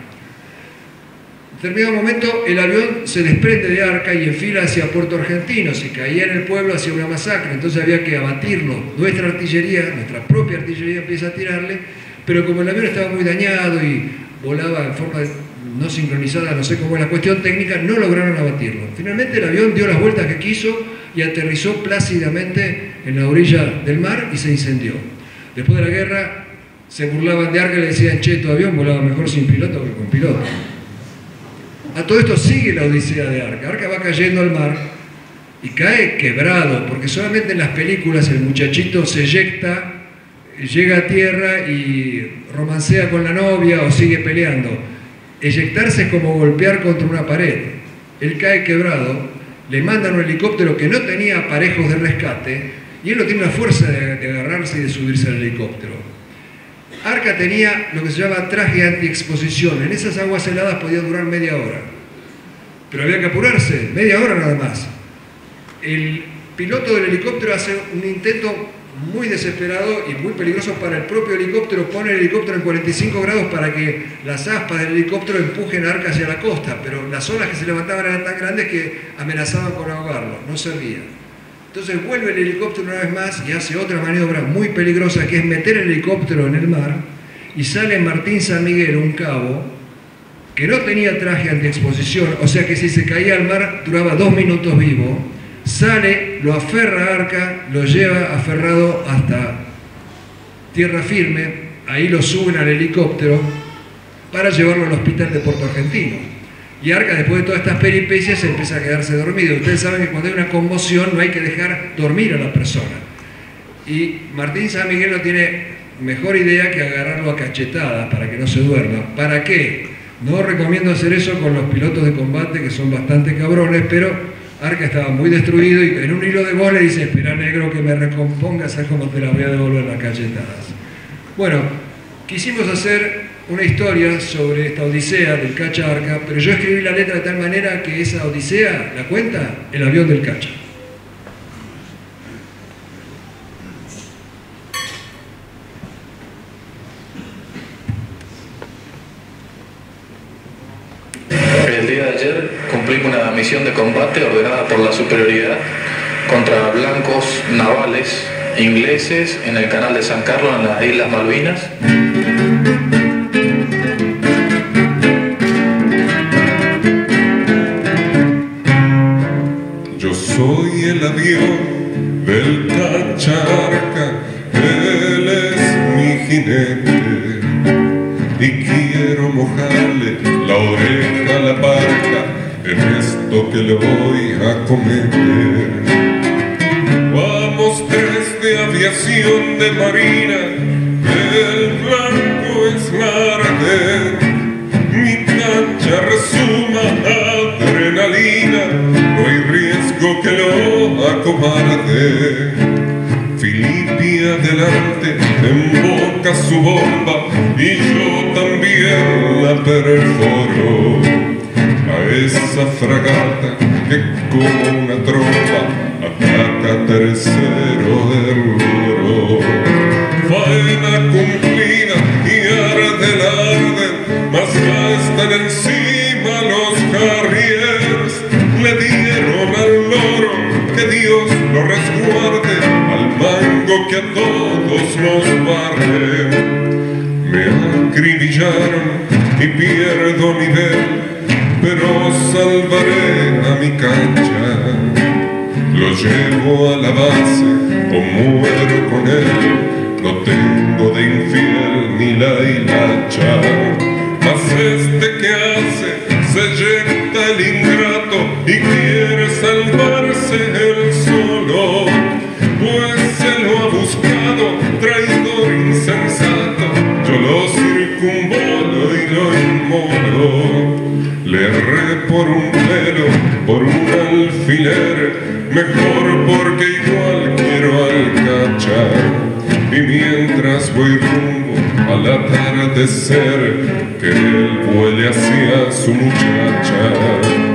En determinado momento el avión se desprende de Arca y enfila hacia Puerto Argentino. Si caía en el pueblo hacía una masacre, entonces había que abatirlo. Nuestra artillería, nuestra propia artillería, empieza a tirarle, pero como el avión estaba muy dañado y volaba en forma no sincronizada, no sé cómo es la cuestión técnica, no lograron abatirlo. Finalmente el avión dio las vueltas que quiso y aterrizó plácidamente en la orilla del mar y se incendió. Después de la guerra se burlaban de Arca y le decían, che, tu avión volaba mejor sin piloto que con piloto. A todo esto sigue la odisea de Arca. Arca va cayendo al mar y cae quebrado, porque solamente en las películas el muchachito se eyecta, llega a tierra y romancea con la novia o sigue peleando. Eyectarse es como golpear contra una pared. Él cae quebrado, le mandan un helicóptero que no tenía aparejos de rescate y él no tiene la fuerza de agarrarse y de subirse al helicóptero. Arca tenía lo que se llama traje antiexposición. En esas aguas heladas podía durar media hora, pero había que apurarse, media hora nada más. El piloto del helicóptero hace un intento muy desesperado y muy peligroso para el propio helicóptero, pone el helicóptero en 45 grados para que las aspas del helicóptero empujen a Arca hacia la costa, pero las olas que se levantaban eran tan grandes que amenazaban con ahogarlo, no servía. Entonces vuelve el helicóptero una vez más y hace otra maniobra muy peligrosa, que es meter el helicóptero en el mar, y sale Martín San Miguel, un cabo, que no tenía traje antiexposición, o sea que si se caía al mar duraba 2 minutos vivo. Sale, lo aferra a Arca, lo lleva aferrado hasta tierra firme, ahí lo suben al helicóptero para llevarlo al hospital de Puerto Argentino. Y Arca, después de todas estas peripecias, empieza a quedarse dormido. Ustedes saben que cuando hay una conmoción no hay que dejar dormir a la persona. Y Martín San Miguel no tiene mejor idea que agarrarlo a cachetadas para que no se duerma. ¿Para qué? No recomiendo hacer eso con los pilotos de combate, que son bastante cabrones, pero Arca estaba muy destruido y en un hilo de voz le dice: espera, negro, que me recompongas, ¿sabes cómo te la voy a devolver las cachetadas? Bueno, quisimos hacer una historia sobre esta odisea del Cacha Arca, pero yo escribí la letra de tal manera que esa odisea la cuenta el avión del Cacha. El día de ayer cumplimos una misión de combate ordenada por la superioridad contra blancos navales ingleses en el canal de San Carlos, en las Islas Malvinas. Yo soy el avión del Cacha Arca, él es mi jinete, y quiero mojarle la oreja a la barca en esto que le voy a cometer. Vamos tres de aviación de marina, el blanco es Gardel, mi cancha resuma adrenalina, no hay riesgo que lo acobarde. Filipi adelante, emboca su bomba y yo también la perforo a esa fragata que como una trompa ataca tercero del oro. Faena cumplida y arde el arden, mas ya están encima los carriers. Le dieron al loro, que Dios lo resguarde, al mango que a todos nos barre. Me acribillaron y pierdo nivel, pero salvaré a mi cancha. Lo llevo a la base o muero con él, no tengo de infiel ni la hilacha. Mas este que hace, se eyecta el ingrato y quiere salvarse él solo, pues se lo ha buscado, traidor insensato. Yo lo circunvolo y lo inmolo. Le erré por un pelo, por un alfiler, mejor porque igual quiero al Cacha. Y mientras voy rumbo al atardecer, que él vuele hacia su muchacha.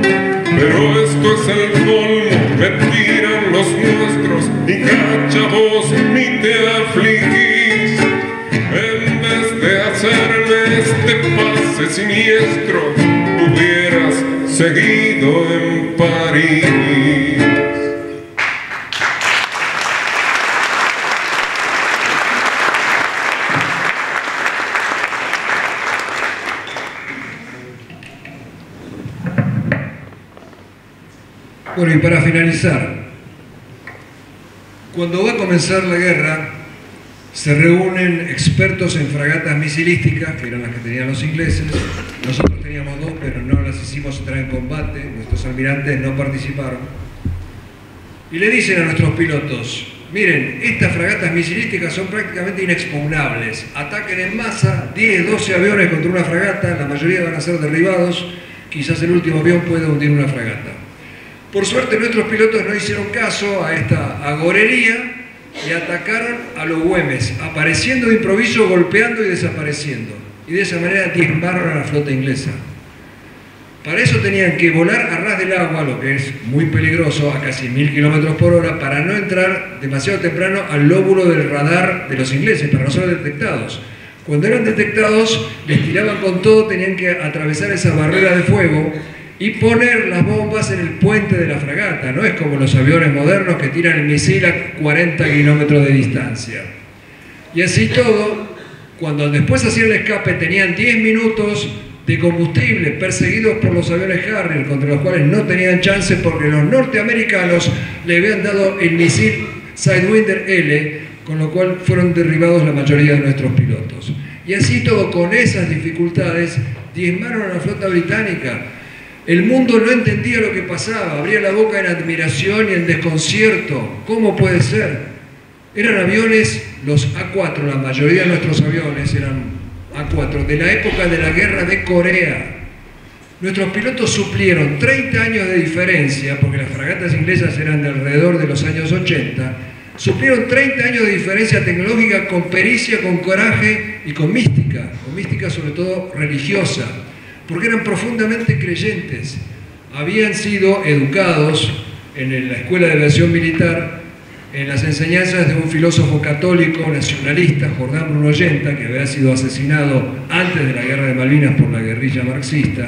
Pero esto es el colmo, me tiran los nuestros y Cacha, vos ni te afligís. En vez de hacerme este pase siniestro, hubieras seguido en París. Bueno, y para finalizar, cuando va a comenzar la guerra, se reúnen expertos en fragatas misilísticas, que eran las que tenían los ingleses. Nosotros teníamos dos, pero no las hicimos entrar en combate, nuestros almirantes no participaron. Y le dicen a nuestros pilotos: miren, estas fragatas misilísticas son prácticamente inexpugnables. Ataquen en masa, 10, 12 aviones contra una fragata, la mayoría van a ser derribados, quizás el último avión pueda hundir una fragata. Por suerte nuestros pilotos no hicieron caso a esta agorería y atacaron a los Güemes, apareciendo de improviso, golpeando y desapareciendo. Y de esa manera diezmaron a la flota inglesa. Para eso tenían que volar a ras del agua, lo que es muy peligroso, a casi 1000 kilómetros por hora, para no entrar demasiado temprano al lóbulo del radar de los ingleses, para no ser detectados. Cuando eran detectados, les tiraban con todo, tenían que atravesar esa barrera de fuego y poner las bombas en el puente de la fragata. No es como los aviones modernos que tiran el misil a 40 kilómetros de distancia. Y así todo, cuando después hacían el escape, tenían 10 minutos de combustible, perseguidos por los aviones Harrier, contra los cuales no tenían chance porque los norteamericanos le habían dado el misil Sidewinder L, con lo cual fueron derribados la mayoría de nuestros pilotos. Y así todo, con esas dificultades, diezmaron a la flota británica. El mundo no entendía lo que pasaba, abría la boca en admiración y en desconcierto. ¿Cómo puede ser? Eran aviones, los A4, la mayoría de nuestros aviones eran A4, de la época de la guerra de Corea. Nuestros pilotos suplieron 30 años de diferencia, porque las fragatas inglesas eran de alrededor de los años 80, suplieron 30 años de diferencia tecnológica con pericia, con coraje y con mística sobre todo religiosa, porque eran profundamente creyentes. Habían sido educados en la Escuela de Aviación Militar en las enseñanzas de un filósofo católico nacionalista, Jordán Bruno Yenta, que había sido asesinado antes de la Guerra de Malvinas por la guerrilla marxista,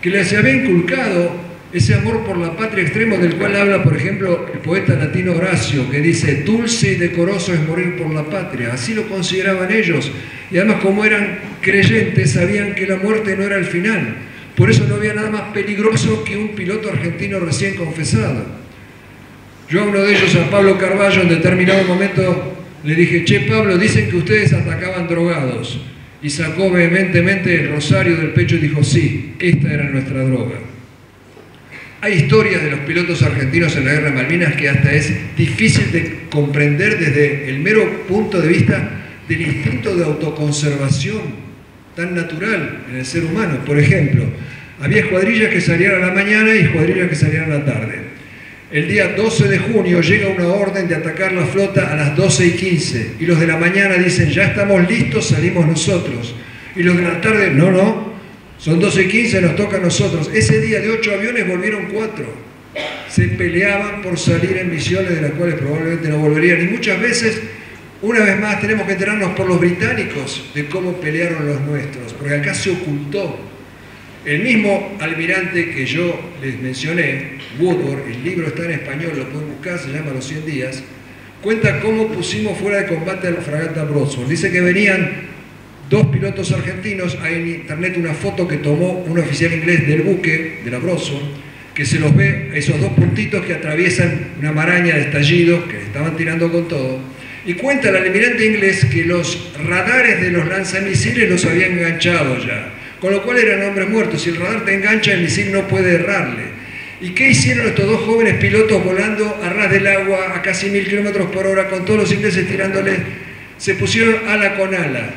que les había inculcado ese amor por la patria extremo del cual habla, por ejemplo, el poeta latino Horacio, que dice: dulce y decoroso es morir por la patria. Así lo consideraban ellos, y además, como eran creyentes, sabían que la muerte no era el final. Por eso no había nada más peligroso que un piloto argentino recién confesado. Yo a uno de ellos, a Pablo Carballo, en determinado momento le dije: che, Pablo, dicen que ustedes atacaban drogados. Y sacó vehementemente el rosario del pecho y dijo: sí, esta era nuestra droga. Hay historias de los pilotos argentinos en la Guerra de Malvinas que hasta es difícil de comprender desde el mero punto de vista del instinto de autoconservación tan natural en el ser humano. Por ejemplo, había escuadrillas que salían a la mañana y escuadrillas que salían a la tarde. El día 12 de junio llega una orden de atacar la flota a las 12:15 y los de la mañana dicen: ya estamos listos, salimos nosotros. Y los de la tarde: no, son 12:15, nos toca a nosotros. Ese día de 8 aviones volvieron 4. Se peleaban por salir en misiones de las cuales probablemente no volverían. Y muchas veces, una vez más, tenemos que enterarnos por los británicos de cómo pelearon los nuestros, porque acá se ocultó. El mismo almirante que yo les mencioné, Woodward, el libro está en español, lo pueden buscar, se llama Los 100 días, cuenta cómo pusimos fuera de combate a la fragata Brodsworth. Dice que venían 2 pilotos argentinos, hay en internet una foto que tomó un oficial inglés del buque, de la Brodsworth, que se los ve, esos 2 puntitos que atraviesan una maraña de estallidos que estaban tirando con todo. Y cuenta el almirante inglés que los radares de los lanzamisiles los habían enganchado ya, con lo cual eran hombres muertos. Si el radar te engancha, el misil no puede errarle. ¿Y qué hicieron estos 2 jóvenes pilotos volando a ras del agua a casi 1000 kilómetros por hora con todos los ingleses tirándoles? Se pusieron ala con ala.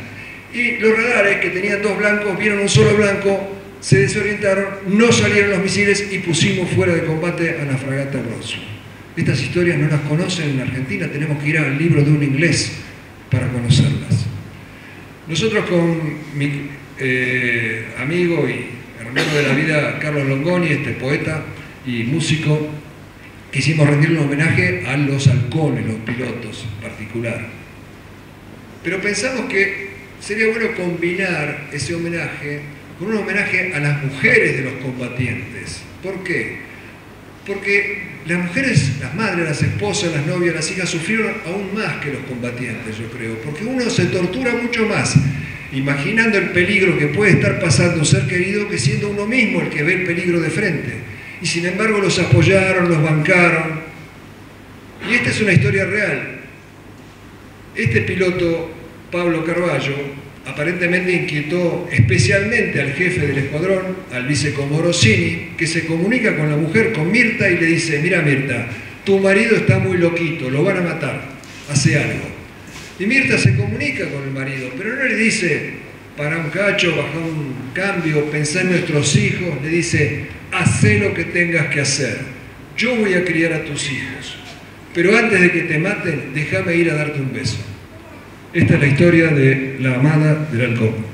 Y los radares, que tenían 2 blancos, vieron un solo blanco, se desorientaron, no salieron los misiles y pusimos fuera de combate a la fragata Brodsworth. Estas historias no las conocen en Argentina, tenemos que ir al libro de un inglés para conocerlas. Nosotros con mi amigo y hermano de la vida Carlos Longoni, este poeta y músico, quisimos rendirle un homenaje a los halcones, los pilotos en particular. Pero pensamos que sería bueno combinar ese homenaje con un homenaje a las mujeres de los combatientes. ¿Por qué? Porque las mujeres, las madres, las esposas, las novias, las hijas, sufrieron aún más que los combatientes, yo creo, porque uno se tortura mucho más imaginando el peligro que puede estar pasando un ser querido que siendo uno mismo el que ve el peligro de frente. Y sin embargo los apoyaron, los bancaron. Y esta es una historia real. Este piloto, Pablo Carballo, aparentemente inquietó especialmente al jefe del escuadrón, al vicecomodoro Cini, que se comunica con la mujer, con Mirta, y le dice: mira, Mirta, tu marido está muy loquito, lo van a matar, hace algo. Y Mirta se comunica con el marido, pero no le dice: para un cacho, baja un cambio, pensá en nuestros hijos. Le dice: hacé lo que tengas que hacer, yo voy a criar a tus hijos, pero antes de que te maten, déjame ir a darte un beso. Esta es la historia de la amada del halcón.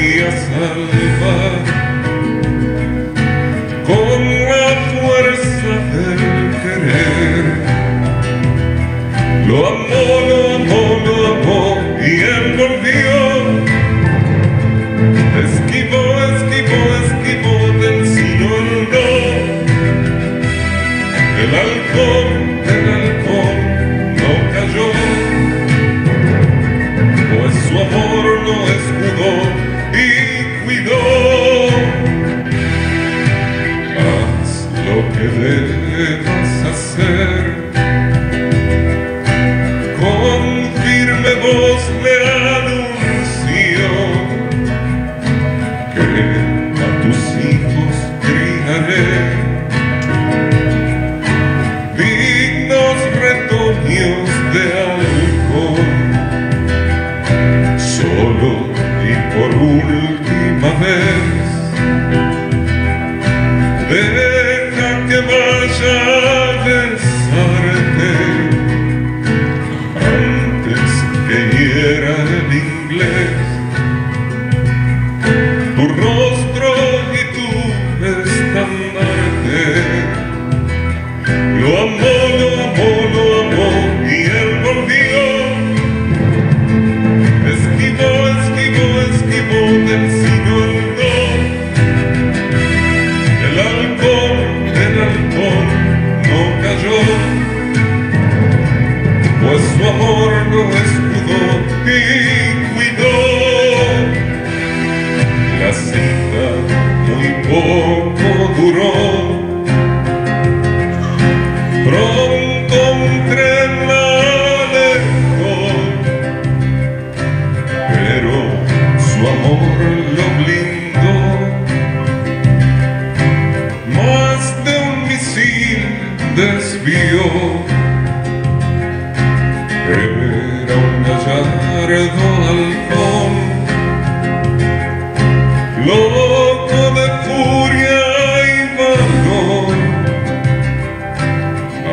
podía salvar con la fuerza del querer. Lo amó, lo amó, lo amó y él volvió. Esquivó, esquivó, esquivó del sí o el no. El halcón no cayó, pues su amor lo escudó y cuidó. Haz lo que debas hacer, con firme voz le anunció que a tus hijos criaré dignos retoños de halcón. Solo y por última vez, deja que vaya a besarte antes que hiera el inglés tu rostro y tu estandarte. Lo amó, lo amó, lo amó y él volvió. Esquivó, esquivó, esquivó del sí o el no. El halcón no cayó, pues su amor lo escudó y cuidó. La cita muy poco duró. Pronto un tren la alejó, pero su amor lo blindó. Más de un misil desvió. Era un gallardo halcón, loco de furia y valor,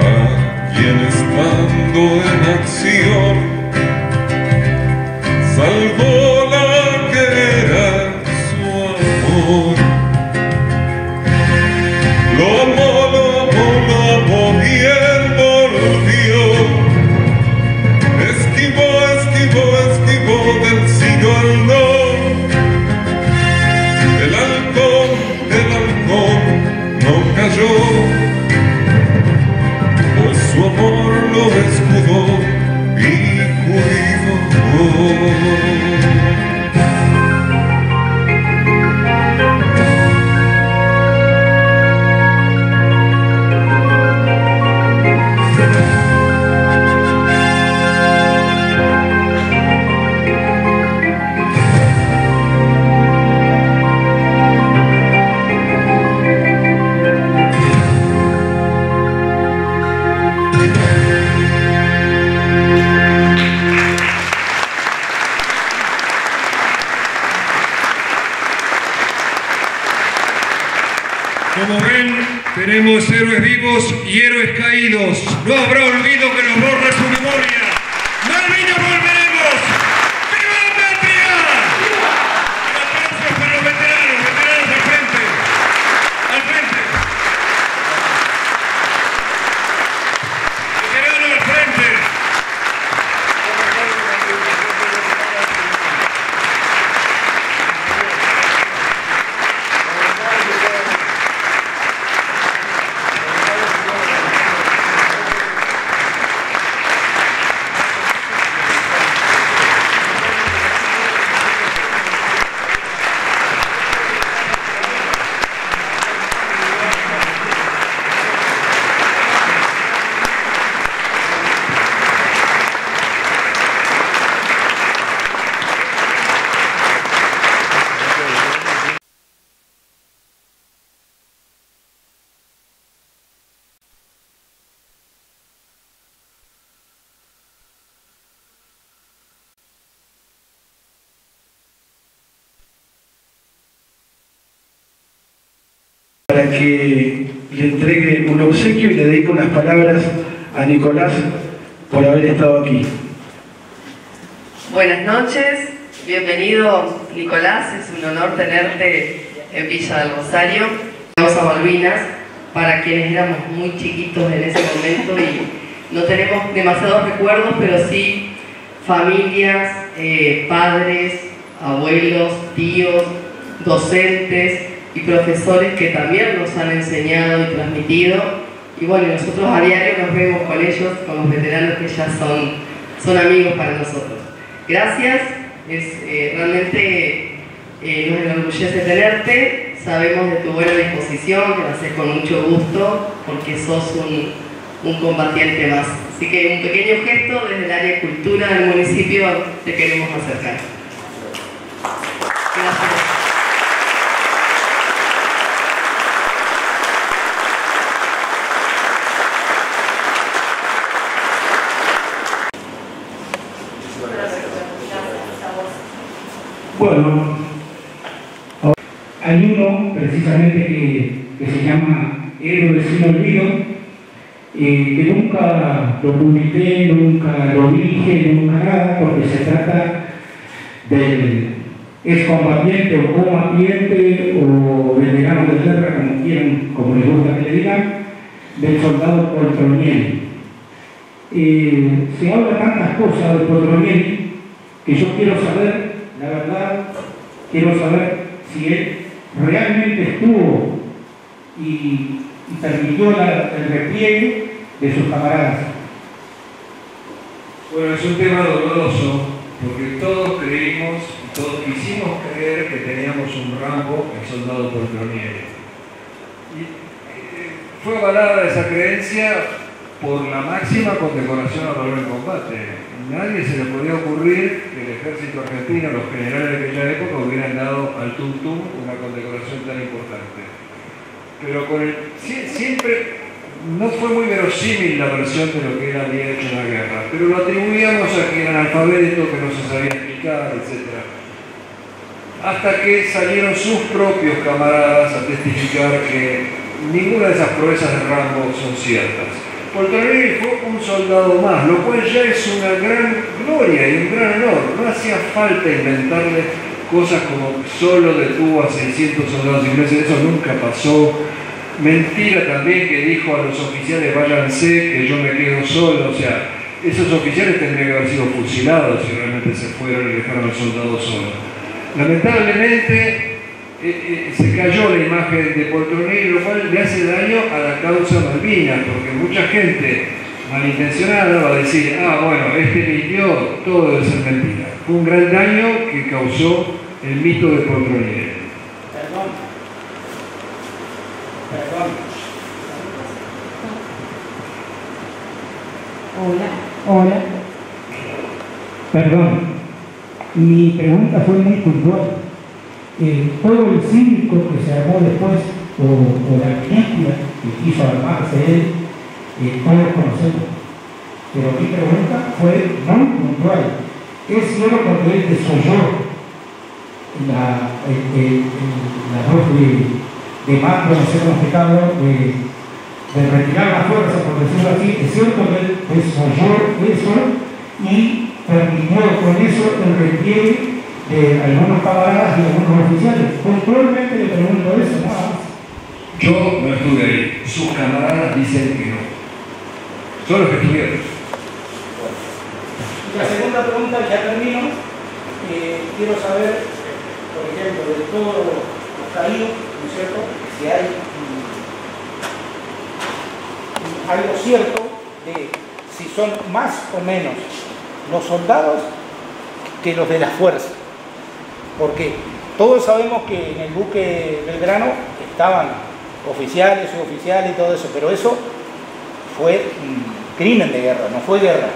a quien estando en acción salvó la que era su amor. Lo amó, lo amó, lo amó y él volvió. Esquivó, esquivó, esquivó del sí o el no. El halcón no cayó, pues su amor lo escudó y cuidó. Como ven, tenemos héroes vivos y héroes caídos. No habrá olvido que nos borre su memoria. ¡Malvinas volveremos! ¡Viva la patria! Un aplauso para los veteranos. Veteranos al frente. Al frente. Veteranos al frente. Para que le entregue un obsequio y le dedico unas palabras a Nicolás por haber estado aquí. Buenas noches, Bienvenido, Nicolás, es un honor tenerte en Villa del Rosario. Vamos a Malvinas, para quienes éramos muy chiquitos en ese momento y no tenemos demasiados recuerdos, pero sí familias, padres, abuelos, tíos, docentes y profesores que también nos han enseñado y transmitido. Y bueno, nosotros a diario nos vemos con ellos, con los veteranos que ya son amigos para nosotros. Gracias, realmente nos enorgullece tenerte, sabemos de tu buena disposición, que lo haces con mucho gusto, porque sos un combatiente más. Así que un pequeño gesto desde el área de cultura del municipio te queremos acercar. Gracias. Bueno, hay uno precisamente que se llama Héroes sin Olvido, que nunca lo publiqué, nunca lo dije, nunca nada, porque se trata del excombatiente o combatiente o veterano de guerra, como quieran, como les gusta que le digan, del soldado Poltronieri. Se habla tantas cosas de Poltronieri que yo quiero saber, la verdad, quiero saber si él realmente estuvo y permitió el repliegue de sus camaradas. Bueno, es un tema doloroso porque todos creímos, todos quisimos creer que teníamos un Rambo, el soldado Poltronieri. Y fue avalada esa creencia por la máxima condecoración al valor en combate. Nadie se le podía ocurrir que el ejército argentino, los generales de aquella época, hubieran dado al Tum Tum una condecoración tan importante. Pero siempre no fue muy verosímil la versión de lo que él había hecho en la guerra, pero lo atribuíamos a que era analfabeto, que no se sabía explicar, etc. Hasta que salieron sus propios camaradas a testificar que ninguna de esas proezas de Rambo son ciertas. Poltronieri fue un soldado más, lo cual ya es una gran gloria y un gran honor. No hacía falta inventarle cosas como solo detuvo a 600 soldados ingleses, eso nunca pasó. Mentira también que dijo a los oficiales váyanse, que yo me quedo solo. O sea, esos oficiales tendrían que haber sido fusilados si realmente se fueron y dejaron al soldado solo. Lamentablemente se cayó la imagen de Poltronieri, lo cual le hace daño a la causa Malvinas, porque mucha gente malintencionada va a decir, bueno, mintió, todo debe ser mentira. Fue un gran daño que causó el mito de Poltronieri. Hola. Perdón, mi pregunta fue muy puntual. Todo el circo que se armó después, o la película que quiso armarse él, todos conocemos. Pero mi pregunta fue muy puntual. ¿Es cierto cuando él desoyó la voz de mando, no sé cómo explicarlo, de retirar la fuerza, por decirlo así? Es cierto que él desoyó eso y permitió con eso el repliegue de algunos camaradas y algunos oficiales. Puntualmente le pregunto eso, nada más. Yo no estuve ahí, sus camaradas dicen que no. Son los que estuvieron. La segunda pregunta, ya termino. Quiero saber, por ejemplo, de todos los caídos, ¿no es cierto?, si hay algo cierto de si son más o menos los soldados que los de la fuerza. Porque todos sabemos que en el buque Belgrano estaban oficiales, suboficiales y todo eso, pero eso fue crimen de guerra, no fue guerra.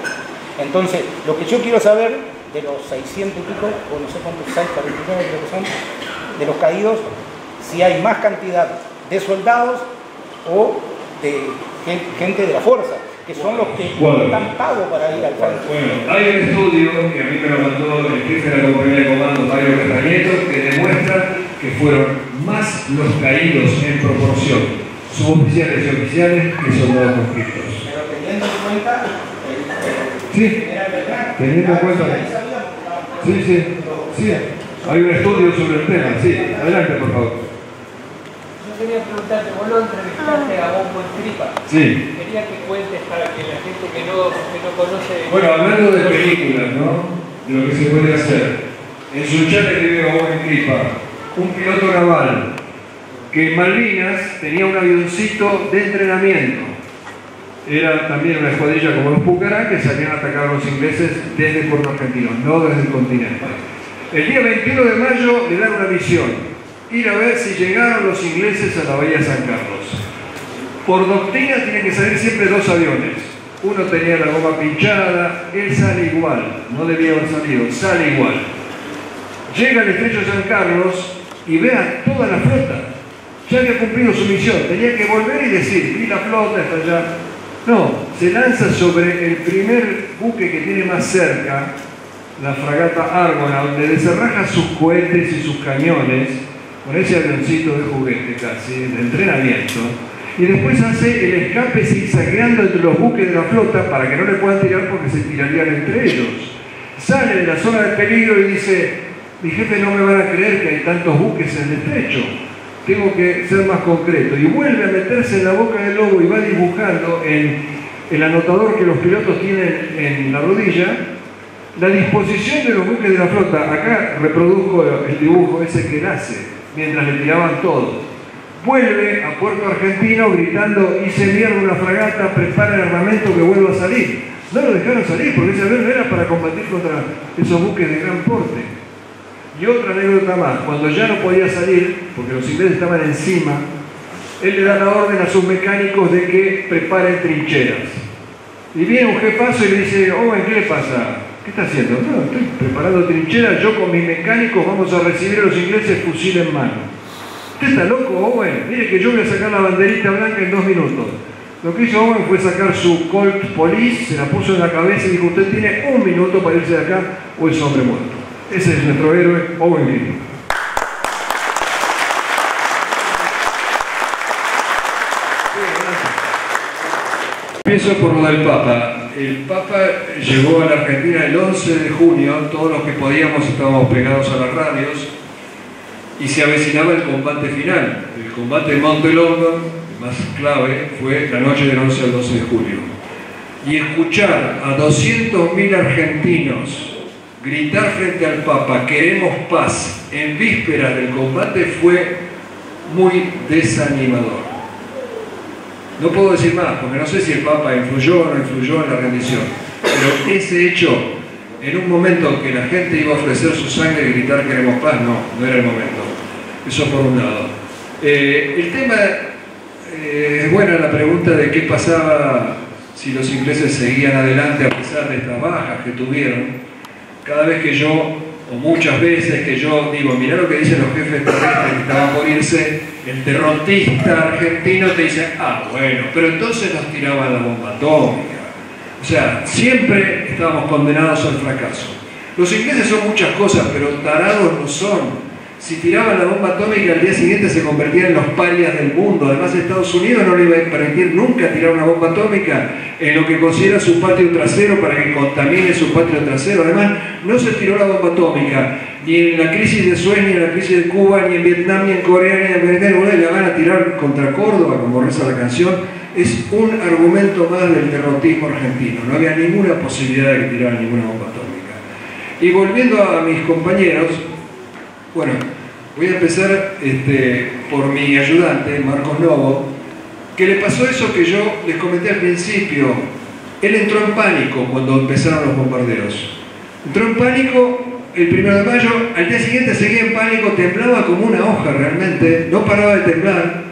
Entonces, lo que yo quiero saber de los 600 y pico, o no sé cuántos, 649 creo que son, de los caídos, si hay más cantidad de soldados o de gente de la fuerza, que son los que están pagos para ir al frente. Bueno, hay un estudio que a mí me lo mandó el jefe de la compañía de comando, Mario Castañeto, que demuestra que fueron más los caídos en proporción suboficiales y oficiales que soldados conscriptos. Pero teniendo en cuenta sí, teniendo en cuenta. Ahí sabíamos, sí. Sí, hay un estudio sobre el tema, sí. Adelante, por favor. Yo quería preguntarte, vos lo entrevistaste a Bombo en Tripa. Sí. Quería que cuentes para que la gente que no conoce... Bueno, hablando de películas, ¿no? De lo que se puede hacer. En su chat escribió Bombo en Tripa, un piloto naval que en Malvinas tenía un avioncito de entrenamiento. Era también una escuadrilla como los Pucará que salían a atacar a los ingleses desde Puerto Argentino, no desde el continente. El día 21 de mayo le dan una misión, ir a ver si llegaron los ingleses a la bahía San Carlos. Por doctrina tienen que salir siempre dos aviones. Uno tenía la goma pinchada, él sale igual, no debía haber salido, sale igual. Llega al estrecho San Carlos y ve a toda la flota. Ya había cumplido su misión, tenía que volver y decir, vi la flota, está allá. No, se lanza sobre el primer buque que tiene más cerca, la fragata Argona, donde desenraja sus cohetes y sus cañones, con ese avioncito de juguete casi, de entrenamiento, y después hace el escape zigzagueando entre los buques de la flota para que no le puedan tirar porque se tirarían entre ellos. Sale de la zona de peligro y dice, mi jefe no me van a creer que hay tantos buques en el estrecho. Tengo que ser más concreto. Y vuelve a meterse en la boca del lobo y va dibujando en el anotador que los pilotos tienen en la rodilla la disposición de los buques de la flota. Acá reproduzco el dibujo ese que él hace, mientras le tiraban todo. Vuelve a Puerto Argentino gritando, hice mierda una fragata, prepara el armamento que vuelva a salir. No lo dejaron salir porque ese avión no era para combatir contra esos buques de gran porte. Y otra anécdota más, cuando ya no podía salir, porque los ingleses estaban encima, él le da la orden a sus mecánicos de que preparen trincheras. Y viene un jefazo y le dice, Owen, ¿qué le pasa? ¿Qué está haciendo? No, estoy preparando trincheras, yo con mis mecánicos vamos a recibir a los ingleses fusil en mano. ¿Usted está loco, Owen? Mire que yo voy a sacar la banderita blanca en 2 minutos. Lo que hizo Owen fue sacar su Colt Police, se la puso en la cabeza y dijo, usted tiene 1 minuto para irse de acá o es hombre muerto. Ese es nuestro héroe, Owen Green. Empiezo por lo del Papa. El Papa llegó a la Argentina el 11 de junio, todos los que podíamos estábamos pegados a las radios, y se avecinaba el combate final. El combate de Monte London, el más clave, fue la noche del 11 al 12 de julio. Y escuchar a 200.000 argentinos gritar frente al Papa, queremos paz, en vísperas del combate fue muy desanimador. No puedo decir más, porque no sé si el Papa influyó o no influyó en la rendición, pero ese hecho, en un momento que la gente iba a ofrecer su sangre y gritar queremos paz, no era el momento. Eso por un lado. El tema, es buena la pregunta de qué pasaba si los ingleses seguían adelante a pesar de estas bajas que tuvieron. Cada vez que yo, o muchas veces que yo digo, mirá lo que dicen los jefes terrestres que estaban por irse, el derrotista argentino te dice, ah, bueno, pero entonces nos tiraban la bomba atómica. O sea, siempre estábamos condenados al fracaso. Los ingleses son muchas cosas, pero tarados no son. Si tiraban la bomba atómica, al día siguiente se convertían en los parias del mundo. Además, Estados Unidos no le iba a permitir nunca tirar una bomba atómica en lo que considera su patio trasero para que contamine su patio trasero. Además, no se tiró la bomba atómica ni en la crisis de Suez, ni en la crisis de Cuba, ni en Vietnam, ni en Corea, ni en Venezuela, y la van a tirar contra Córdoba, como reza la canción. Es un argumento más del derrotismo argentino. No había ninguna posibilidad de que tiraran ninguna bomba atómica. Y volviendo a mis compañeros, bueno, voy a empezar por mi ayudante, Marcos Novo, que le pasó eso que yo les comenté al principio. Él entró en pánico cuando empezaron los bombardeos. Entró en pánico el 1 de mayo, al día siguiente seguía en pánico, temblaba como una hoja realmente, no paraba de temblar,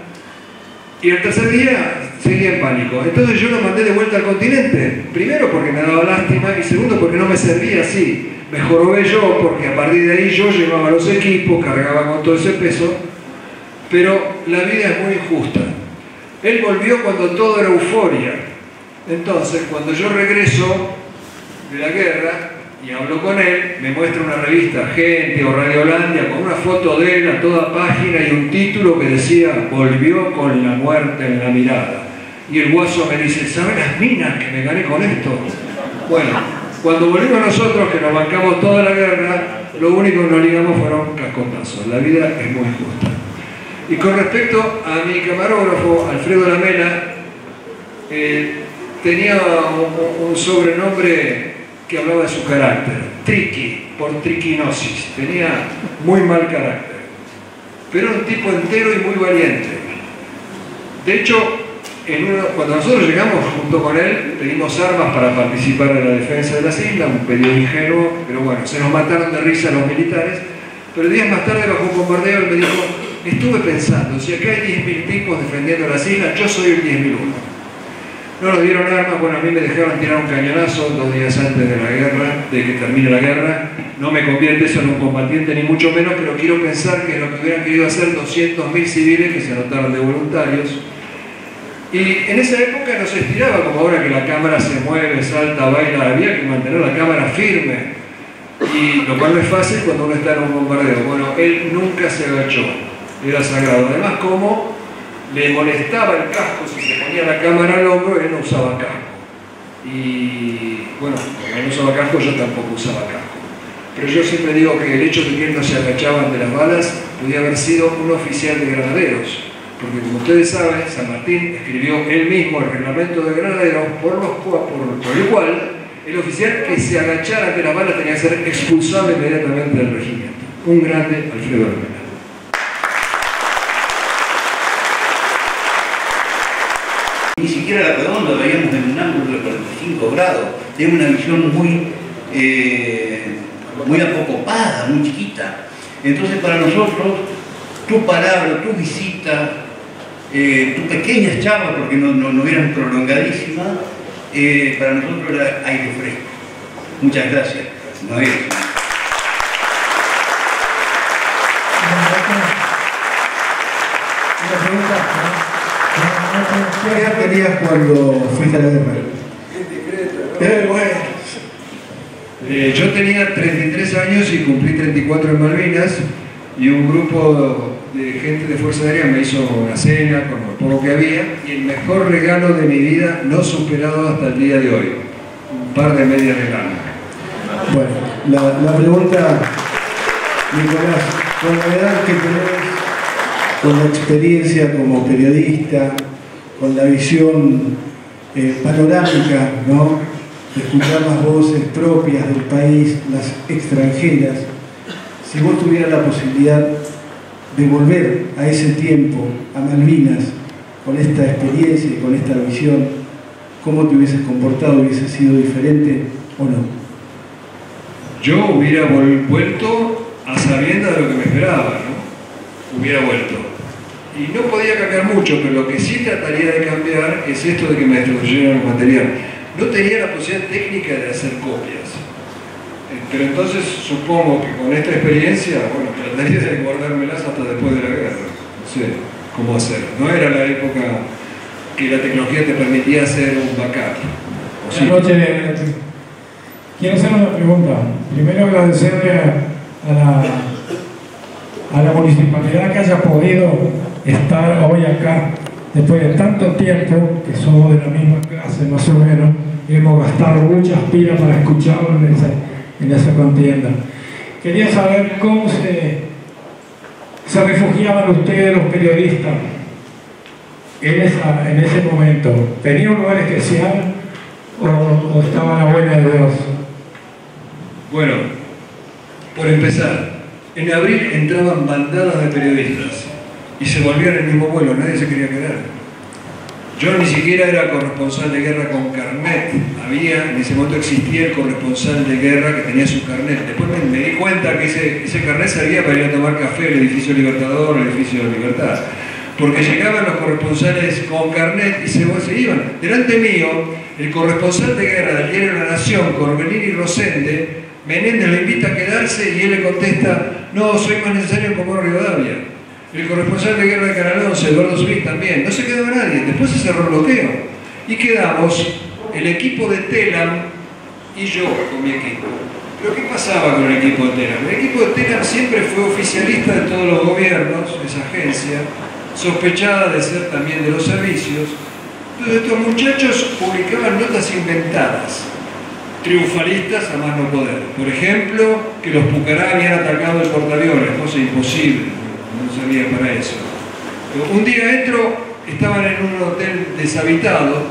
y al tercer día seguía en pánico. Entonces yo lo mandé de vuelta al continente, primero porque me daba lástima y segundo porque no me servía así. Me jorobé yo porque a partir de ahí yo llevaba los equipos, cargaba con todo ese peso, pero la vida es muy injusta. Él volvió cuando todo era euforia. Entonces, cuando yo regreso de la guerra y hablo con él, me muestra una revista, Gente o Radio Holandia, con una foto de él a toda página y un título que decía, volvió con la muerte en la mirada. Y el guaso me dice, ¿sabes las minas que me gané con esto? Bueno, cuando volvimos nosotros, que nos bancamos toda la guerra, Lo único que nos ligamos fueron cascotazos. La vida es muy justa. Y con respecto a mi camarógrafo, Alfredo Lamela, tenía un sobrenombre que hablaba de su carácter, triqui, por triquinosis. Tenía muy mal carácter, pero era un tipo entero y muy valiente. De hecho, cuando nosotros llegamos junto con él, pedimos armas para participar en la defensa de las islas, un pedido ingenuo, pero bueno, se nos mataron de risa los militares. Pero días más tarde, bajo un bombardeo, él me dijo: estuve pensando, si acá hay 10.000 tipos defendiendo las islas, yo soy el 10.001. No nos dieron armas, bueno, a mí me dejaron tirar un cañonazo 2 días antes de la guerra, de que termine la guerra. No me convierte eso en un combatiente, ni mucho menos, pero quiero pensar que lo que hubieran querido hacer 200.000 civiles que se anotaron de voluntarios. Y en esa época no se estiraba como ahora, que la cámara se mueve, salta, baila, había que mantener la cámara firme. Y lo cual no es fácil cuando uno está en un bombardeo. Bueno, él nunca se agachó, era sagrado. Además, como le molestaba el casco, si se ponía la cámara al hombro, él no usaba casco. Y bueno, como él no usaba casco, yo tampoco usaba casco. Pero yo siempre digo que el hecho de que él no se agachaba ante las balas podía haber sido un oficial de granaderos. Porque como ustedes saben, San Martín escribió él mismo el reglamento de granaderos por el cual el oficial que se agachara ante las balas tenía que ser expulsado inmediatamente del regimiento. Un grande Alfredo Lamela. Ni siquiera la redonda, veíamos en un ángulo de 45 grados, teníamos una visión muy acocopada, muy chiquita. Entonces para nosotros, tu palabra, tu visita, tu pequeña charla, porque no eran prolongadísimas, para nosotros era aire fresco. Muchas gracias. Noel. ¿Qué edad tenías cuando fuiste a la guerra? Yo tenía 33 años y cumplí 34 en Malvinas, y un grupo de gente de Fuerza Aérea me hizo una cena con lo poco que había, y el mejor regalo de mi vida, no superado hasta el día de hoy, un par de medias de lana. Bueno, la pregunta, Nicolás, con la edad que tenés, con la experiencia como periodista, con la visión panorámica, ¿no?, de escuchar las voces propias del país, las extranjeras, si vos tuvieras la posibilidad de volver a ese tiempo, a Malvinas, con esta experiencia y con esta visión, ¿cómo te hubieses comportado? ¿Hubiese sido diferente o no? Yo hubiera vuelto a sabiendas de lo que me esperaba, ¿no? Hubiera vuelto. Y no podía cambiar mucho, pero lo que sí trataría de cambiar es esto de que me destruyeron el material. No tenía la posibilidad técnica de hacer copias. Pero entonces supongo que con esta experiencia, bueno, trataría de guardármelas hasta después de la guerra. No sé cómo hacer. No era la época que la tecnología te permitía hacer un backup. Buenas noches. Quiero hacer una pregunta. Primero agradecerle a la municipalidad que haya podido estar hoy acá, después de tanto tiempo, que somos de la misma clase más o menos, y hemos gastado muchas pilas para escucharlo en esa contienda. Quería saber cómo se refugiaban ustedes, los periodistas, en ese momento. ¿Tenía un lugar especial o estaba a la buena de Dios? Bueno, por empezar, en abril entraban bandadas de periodistas y se volvían en el mismo vuelo, nadie se quería quedar. Yo ni siquiera era corresponsal de guerra con carnet. En ese momento existía el corresponsal de guerra que tenía su carnet. Después me di cuenta que ese carnet servía para ir a tomar café al edificio Libertador, al edificio de Libertad. Porque llegaban los corresponsales con carnet y se iban. Delante mío, el corresponsal de guerra del diario La Nación, Corbellini Rosende, Menéndez lo invita a quedarse y él le contesta: no, soy más necesario en Comodoro Rivadavia. El corresponsal de guerra de Canal 11, Eduardo Smith, también. No se quedó nadie. Después se cerró el bloqueo. Y quedamos el equipo de Telam y yo con mi equipo. Pero ¿qué pasaba con el equipo de Telam? El equipo de Telam siempre fue oficialista de todos los gobiernos, esa agencia, sospechada de ser también de los servicios. Entonces estos muchachos publicaban notas inventadas. triunfalistas a más no poder. Por ejemplo, que los Pucará habían atacado el portaaviones, cosa imposible, no servía para eso. Un día entro, estaban en un hotel deshabitado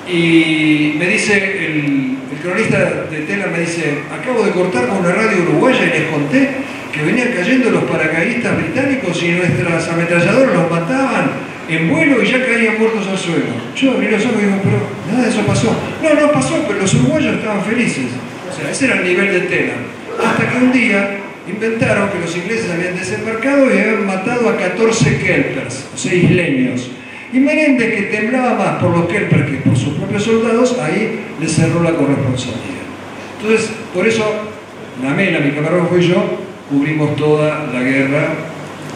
y me dice el cronista de Tela, me dice, acabo de cortar con una radio uruguaya y les conté que venían cayendo los paracaidistas británicos y nuestras ametralladoras los mataban en vuelo y ya caían muertos al suelo. Yo abrí los ojos y digo, pero nada de eso pasó. No pasó, pero los uruguayos estaban felices. O sea, ese era el nivel de Tela. Hasta que un día inventaron que los ingleses habían desembarcado y habían matado a 14 kelpers, o sea, isleños. Y Menéndez, que temblaba más por los kelpers que por sus propios soldados, ahí le cerró la corresponsabilidad. Entonces, por eso, Lamela, mi camarógrafo y yo, cubrimos toda la guerra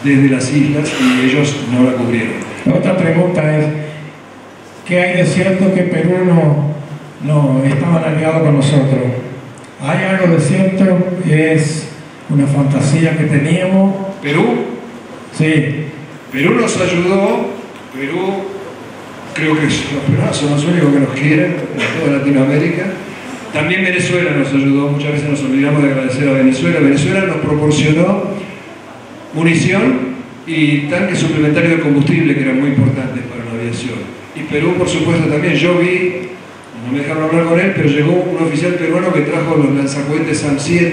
desde las islas y ellos no la cubrieron. La otra pregunta es, ¿qué hay de cierto que Perú no estaban aliados con nosotros? ¿Hay algo de cierto? ¿Es una fantasía que teníamos? ¿Perú? Sí. Perú nos ayudó, Perú, creo que los peruanos son los únicos que nos quieren en toda Latinoamérica. También Venezuela nos ayudó, muchas veces nos olvidamos de agradecer a Venezuela. Venezuela nos proporcionó munición y tanques suplementarios de combustible que eran muy importantes para la aviación. Y Perú, por supuesto, también. Yo vi, no me dejaron hablar con él, pero llegó un oficial peruano que trajo los lanzacohetes SAM-7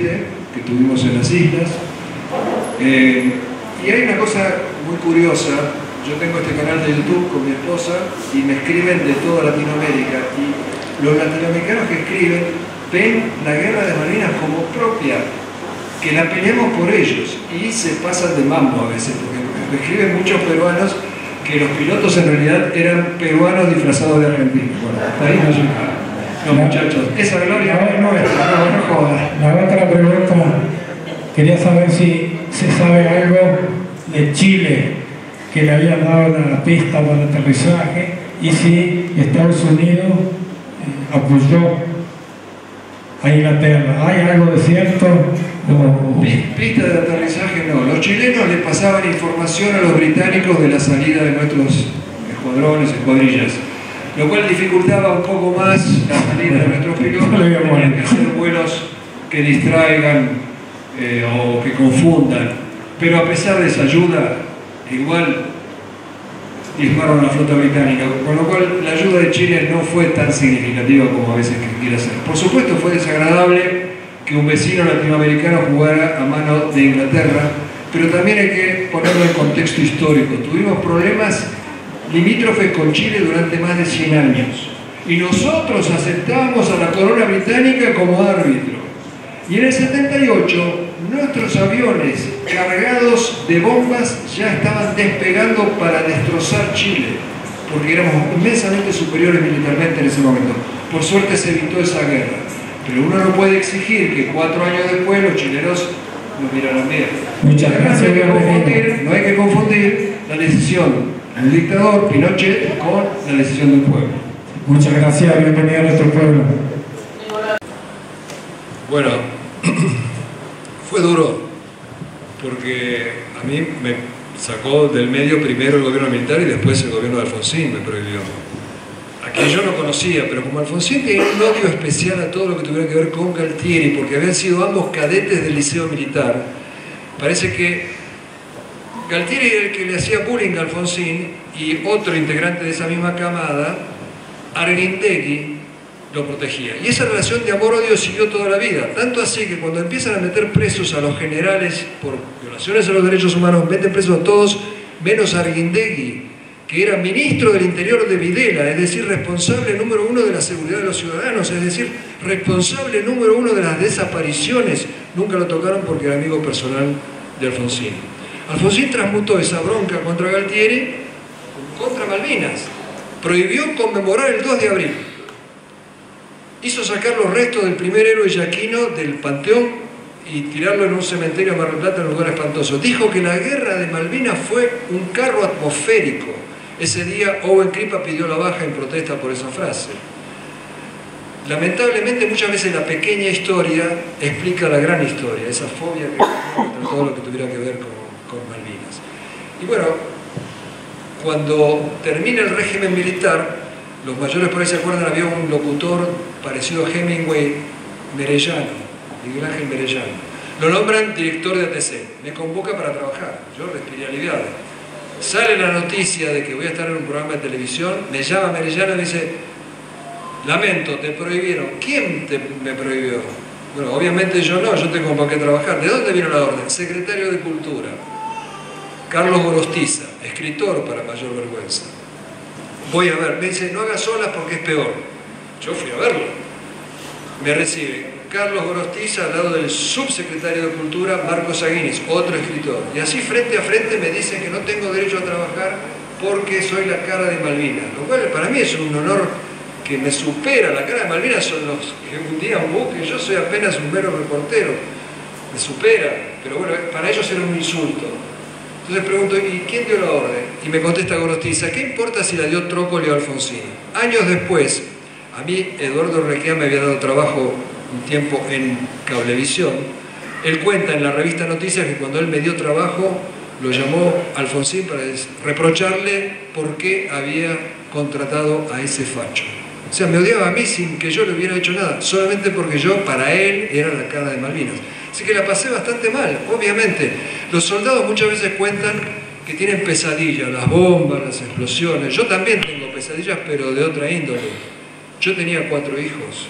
que tuvimos en las islas. Y hay una cosa muy curiosa. Yo tengo este canal de YouTube con mi esposa y me escriben de toda Latinoamérica. Y los latinoamericanos que escriben ven la guerra de Malvinas como propia, que la peleamos por ellos y se pasan de mambo a veces, porque me escriben muchos peruanos que los pilotos en realidad eran peruanos disfrazados de argentinos. Bueno, hasta ahí no llegaron. No, muchachos, esa gloria no joda. La otra pregunta, quería saber si se sabe algo de Chile, que le habían dado la pista para el aterrizaje, y si Estados Unidos apoyó a Inglaterra. ¿Hay algo de cierto? Pista de aterrizaje no. Los chilenos le pasaban información a los británicos de la salida de nuestros escuadrillas, lo cual dificultaba un poco más la salida de nuestros pilotos. Tenían que hacer vuelos que distraigan o que confundan. Pero a pesar de esa ayuda, igual diezmaron a la flota británica, con lo cual la ayuda de Chile no fue tan significativa como a veces quiere ser. Por supuesto fue desagradable que un vecino latinoamericano jugara a mano de Inglaterra, pero también hay que ponerlo en contexto histórico. Tuvimos problemas limítrofes con Chile durante más de 100 años y nosotros aceptábamos a la corona británica como árbitro. Y en el 78 nuestros aviones cargados de bombas ya estaban despegando para destrozar Chile, porque éramos inmensamente superiores militarmente en ese momento. Por suerte se evitó esa guerra, pero uno no puede exigir que 4 años después los chilenos nos miraran bien. Muchas gracias. No hay que confundir la decisión del dictador Pinochet con la decisión del pueblo. Muchas gracias, bienvenido a nuestro pueblo. Bueno, fue duro, porque a mí me sacó del medio primero el gobierno militar y después el gobierno de Alfonsín me prohibió. A quien yo no conocía, pero como Alfonsín tenía un odio especial a todo lo que tuviera que ver con Galtieri, porque habían sido ambos cadetes del liceo militar, parece que Galtieri era el que le hacía bullying a Alfonsín y otro integrante de esa misma camada, Arguindegui, lo protegía. Y esa relación de amor-odio siguió toda la vida. Tanto así que cuando empiezan a meter presos a los generales por violaciones a los derechos humanos, meten presos a todos, menos a Arguindegui, que era ministro del Interior de Videla, es decir, responsable número 1 de la seguridad de los ciudadanos, es decir, responsable número 1 de las desapariciones. Nunca lo tocaron porque era amigo personal de Alfonsín. Alfonsín transmutó esa bronca contra Galtieri contra Malvinas. Prohibió conmemorar el 2 de abril. Hizo sacar los restos del primer héroe yaquino del Panteón y tirarlo en un cementerio a Mar del Plata en un lugar espantoso. Dijo que la guerra de Malvinas fue un carro atmosférico. Ese día Owen Kripa pidió la baja en protesta por esa frase. Lamentablemente muchas veces la pequeña historia explica la gran historia, esa fobia que contra todo lo que tuviera que ver con Malvinas. Y bueno, cuando termina el régimen militar, Los mayores por ahí se acuerdan, había un locutor parecido a Hemingway, Merellano, Miguel Ángel Merellano. Lo nombran director de ATC, me convoca para trabajar, yo respiré aliviado. Sale la noticia de que voy a estar en un programa de televisión, me llama Merellano y me dice, lamento, te prohibieron. ¿Quién me prohibió? Bueno, obviamente yo no, yo te convoqué a trabajar. ¿De dónde vino la orden? Secretario de Cultura, Carlos Gorostiza, escritor para mayor vergüenza. Voy a ver, me dice, no hagas olas porque es peor. Yo fui a verlo. Me recibe Carlos Gorostiza al lado del subsecretario de Cultura, Marcos Aguinis, otro escritor. Y así frente a frente me dicen que no tengo derecho a trabajar porque soy la cara de Malvinas. Lo cual para mí es un honor que me supera. La cara de Malvinas son los que hundían un buque, yo soy apenas un mero reportero. Me supera, pero bueno, para ellos era un insulto. Entonces pregunto, ¿y quién dio la orden? Y me contesta Gorostiza, ¿qué importa si la dio Trócoli o Alfonsín? Años después, a mí Eduardo Requea me había dado trabajo un tiempo en Cablevisión. Él cuenta en la revista Noticias que cuando él me dio trabajo, lo llamó Alfonsín para reprocharle por qué había contratado a ese facho. O sea, me odiaba a mí sin que yo le hubiera hecho nada, solamente porque yo, para él, era la cara de Malvinas. Así que la pasé bastante mal, obviamente. Los soldados muchas veces cuentan que tienen pesadillas, las bombas, las explosiones. Yo también tengo pesadillas, pero de otra índole. Yo tenía 4 hijos.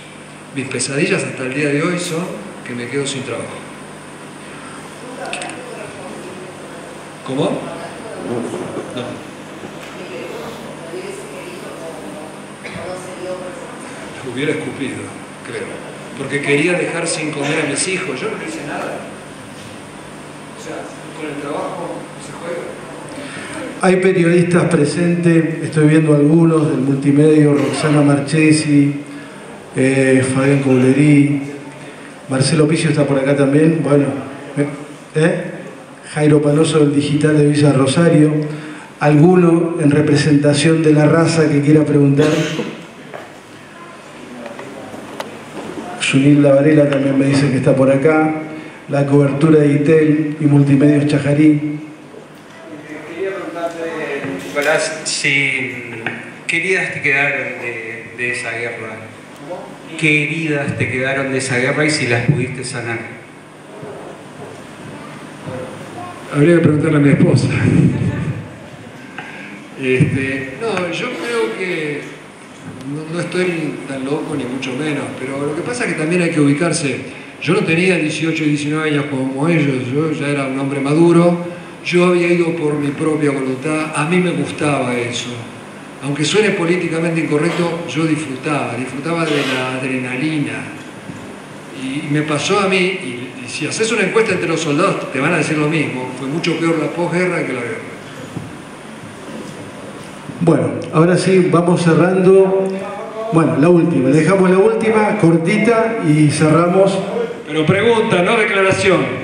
Mis pesadillas hasta el día de hoy son que me quedo sin trabajo. ¿Cómo? No. Hubiera escupido, creo. Porque quería dejar sin comer a mis hijos. Yo no le hice nada. O sea, con el trabajo se juega. Hay periodistas presentes, estoy viendo algunos del multimedio, Roxana Marchesi, Fabián Coulerí, Marcelo Picio está por acá también, bueno, Jairo Panoso del Digital de Villa Rosario, alguno en representación de la raza que quiera preguntar. Junilda Varela también me dice que está por acá, la cobertura de ITEL y Multimedios Chajarí. Quería preguntarte, Nicolás, ¿qué heridas te quedaron de esa guerra? ¿Qué heridas te quedaron de esa guerra y si las pudiste sanar? Habría que preguntarle a mi esposa. No, yo creo que no estoy tan loco ni mucho menos, pero lo que pasa es que también hay que ubicarse. Yo no tenía 18 y 19 años como ellos, yo ya era un hombre maduro, yo había ido por mi propia voluntad, a mí me gustaba eso. Aunque suene políticamente incorrecto, yo disfrutaba de la adrenalina. Y me pasó a mí, y si haces una encuesta entre los soldados te van a decir lo mismo, fue mucho peor la posguerra que la guerra. Bueno, ahora sí, vamos cerrando. Bueno, la última, dejamos la última, cortita, y cerramos. Pero pregunta, no declaración.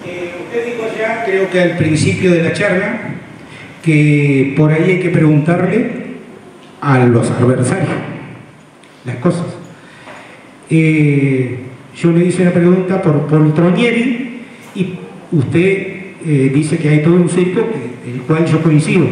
Usted dijo ya, creo que al principio de la charla, que por ahí hay que preguntarle a los adversarios las cosas. Yo le hice una pregunta por Poltronieri y usted dice que hay todo un circo, el cual yo coincido.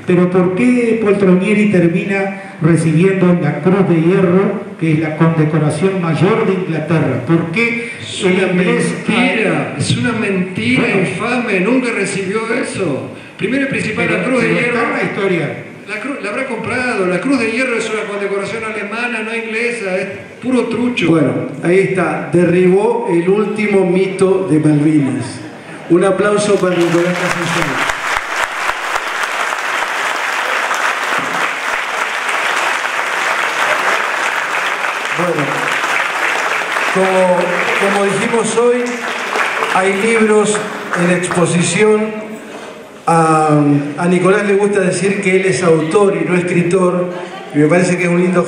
Pero ¿por qué Poltronieri termina recibiendo la Cruz de Hierro, que es la condecoración mayor de Inglaterra? ¿Por qué es una mentira? Es una mentira infame, nunca recibió eso. Primero y principal, la Cruz de Hierro. La historia. La habrá comprado. La Cruz de Hierro es una condecoración alemana, no inglesa, es puro trucho. Bueno, ahí está, derribó el último mito de Malvinas. Un aplauso para Nicolás Castañón. Bueno, como dijimos hoy, hay libros en exposición. A Nicolás le gusta decir que él es autor y no escritor, y me parece que es un lindo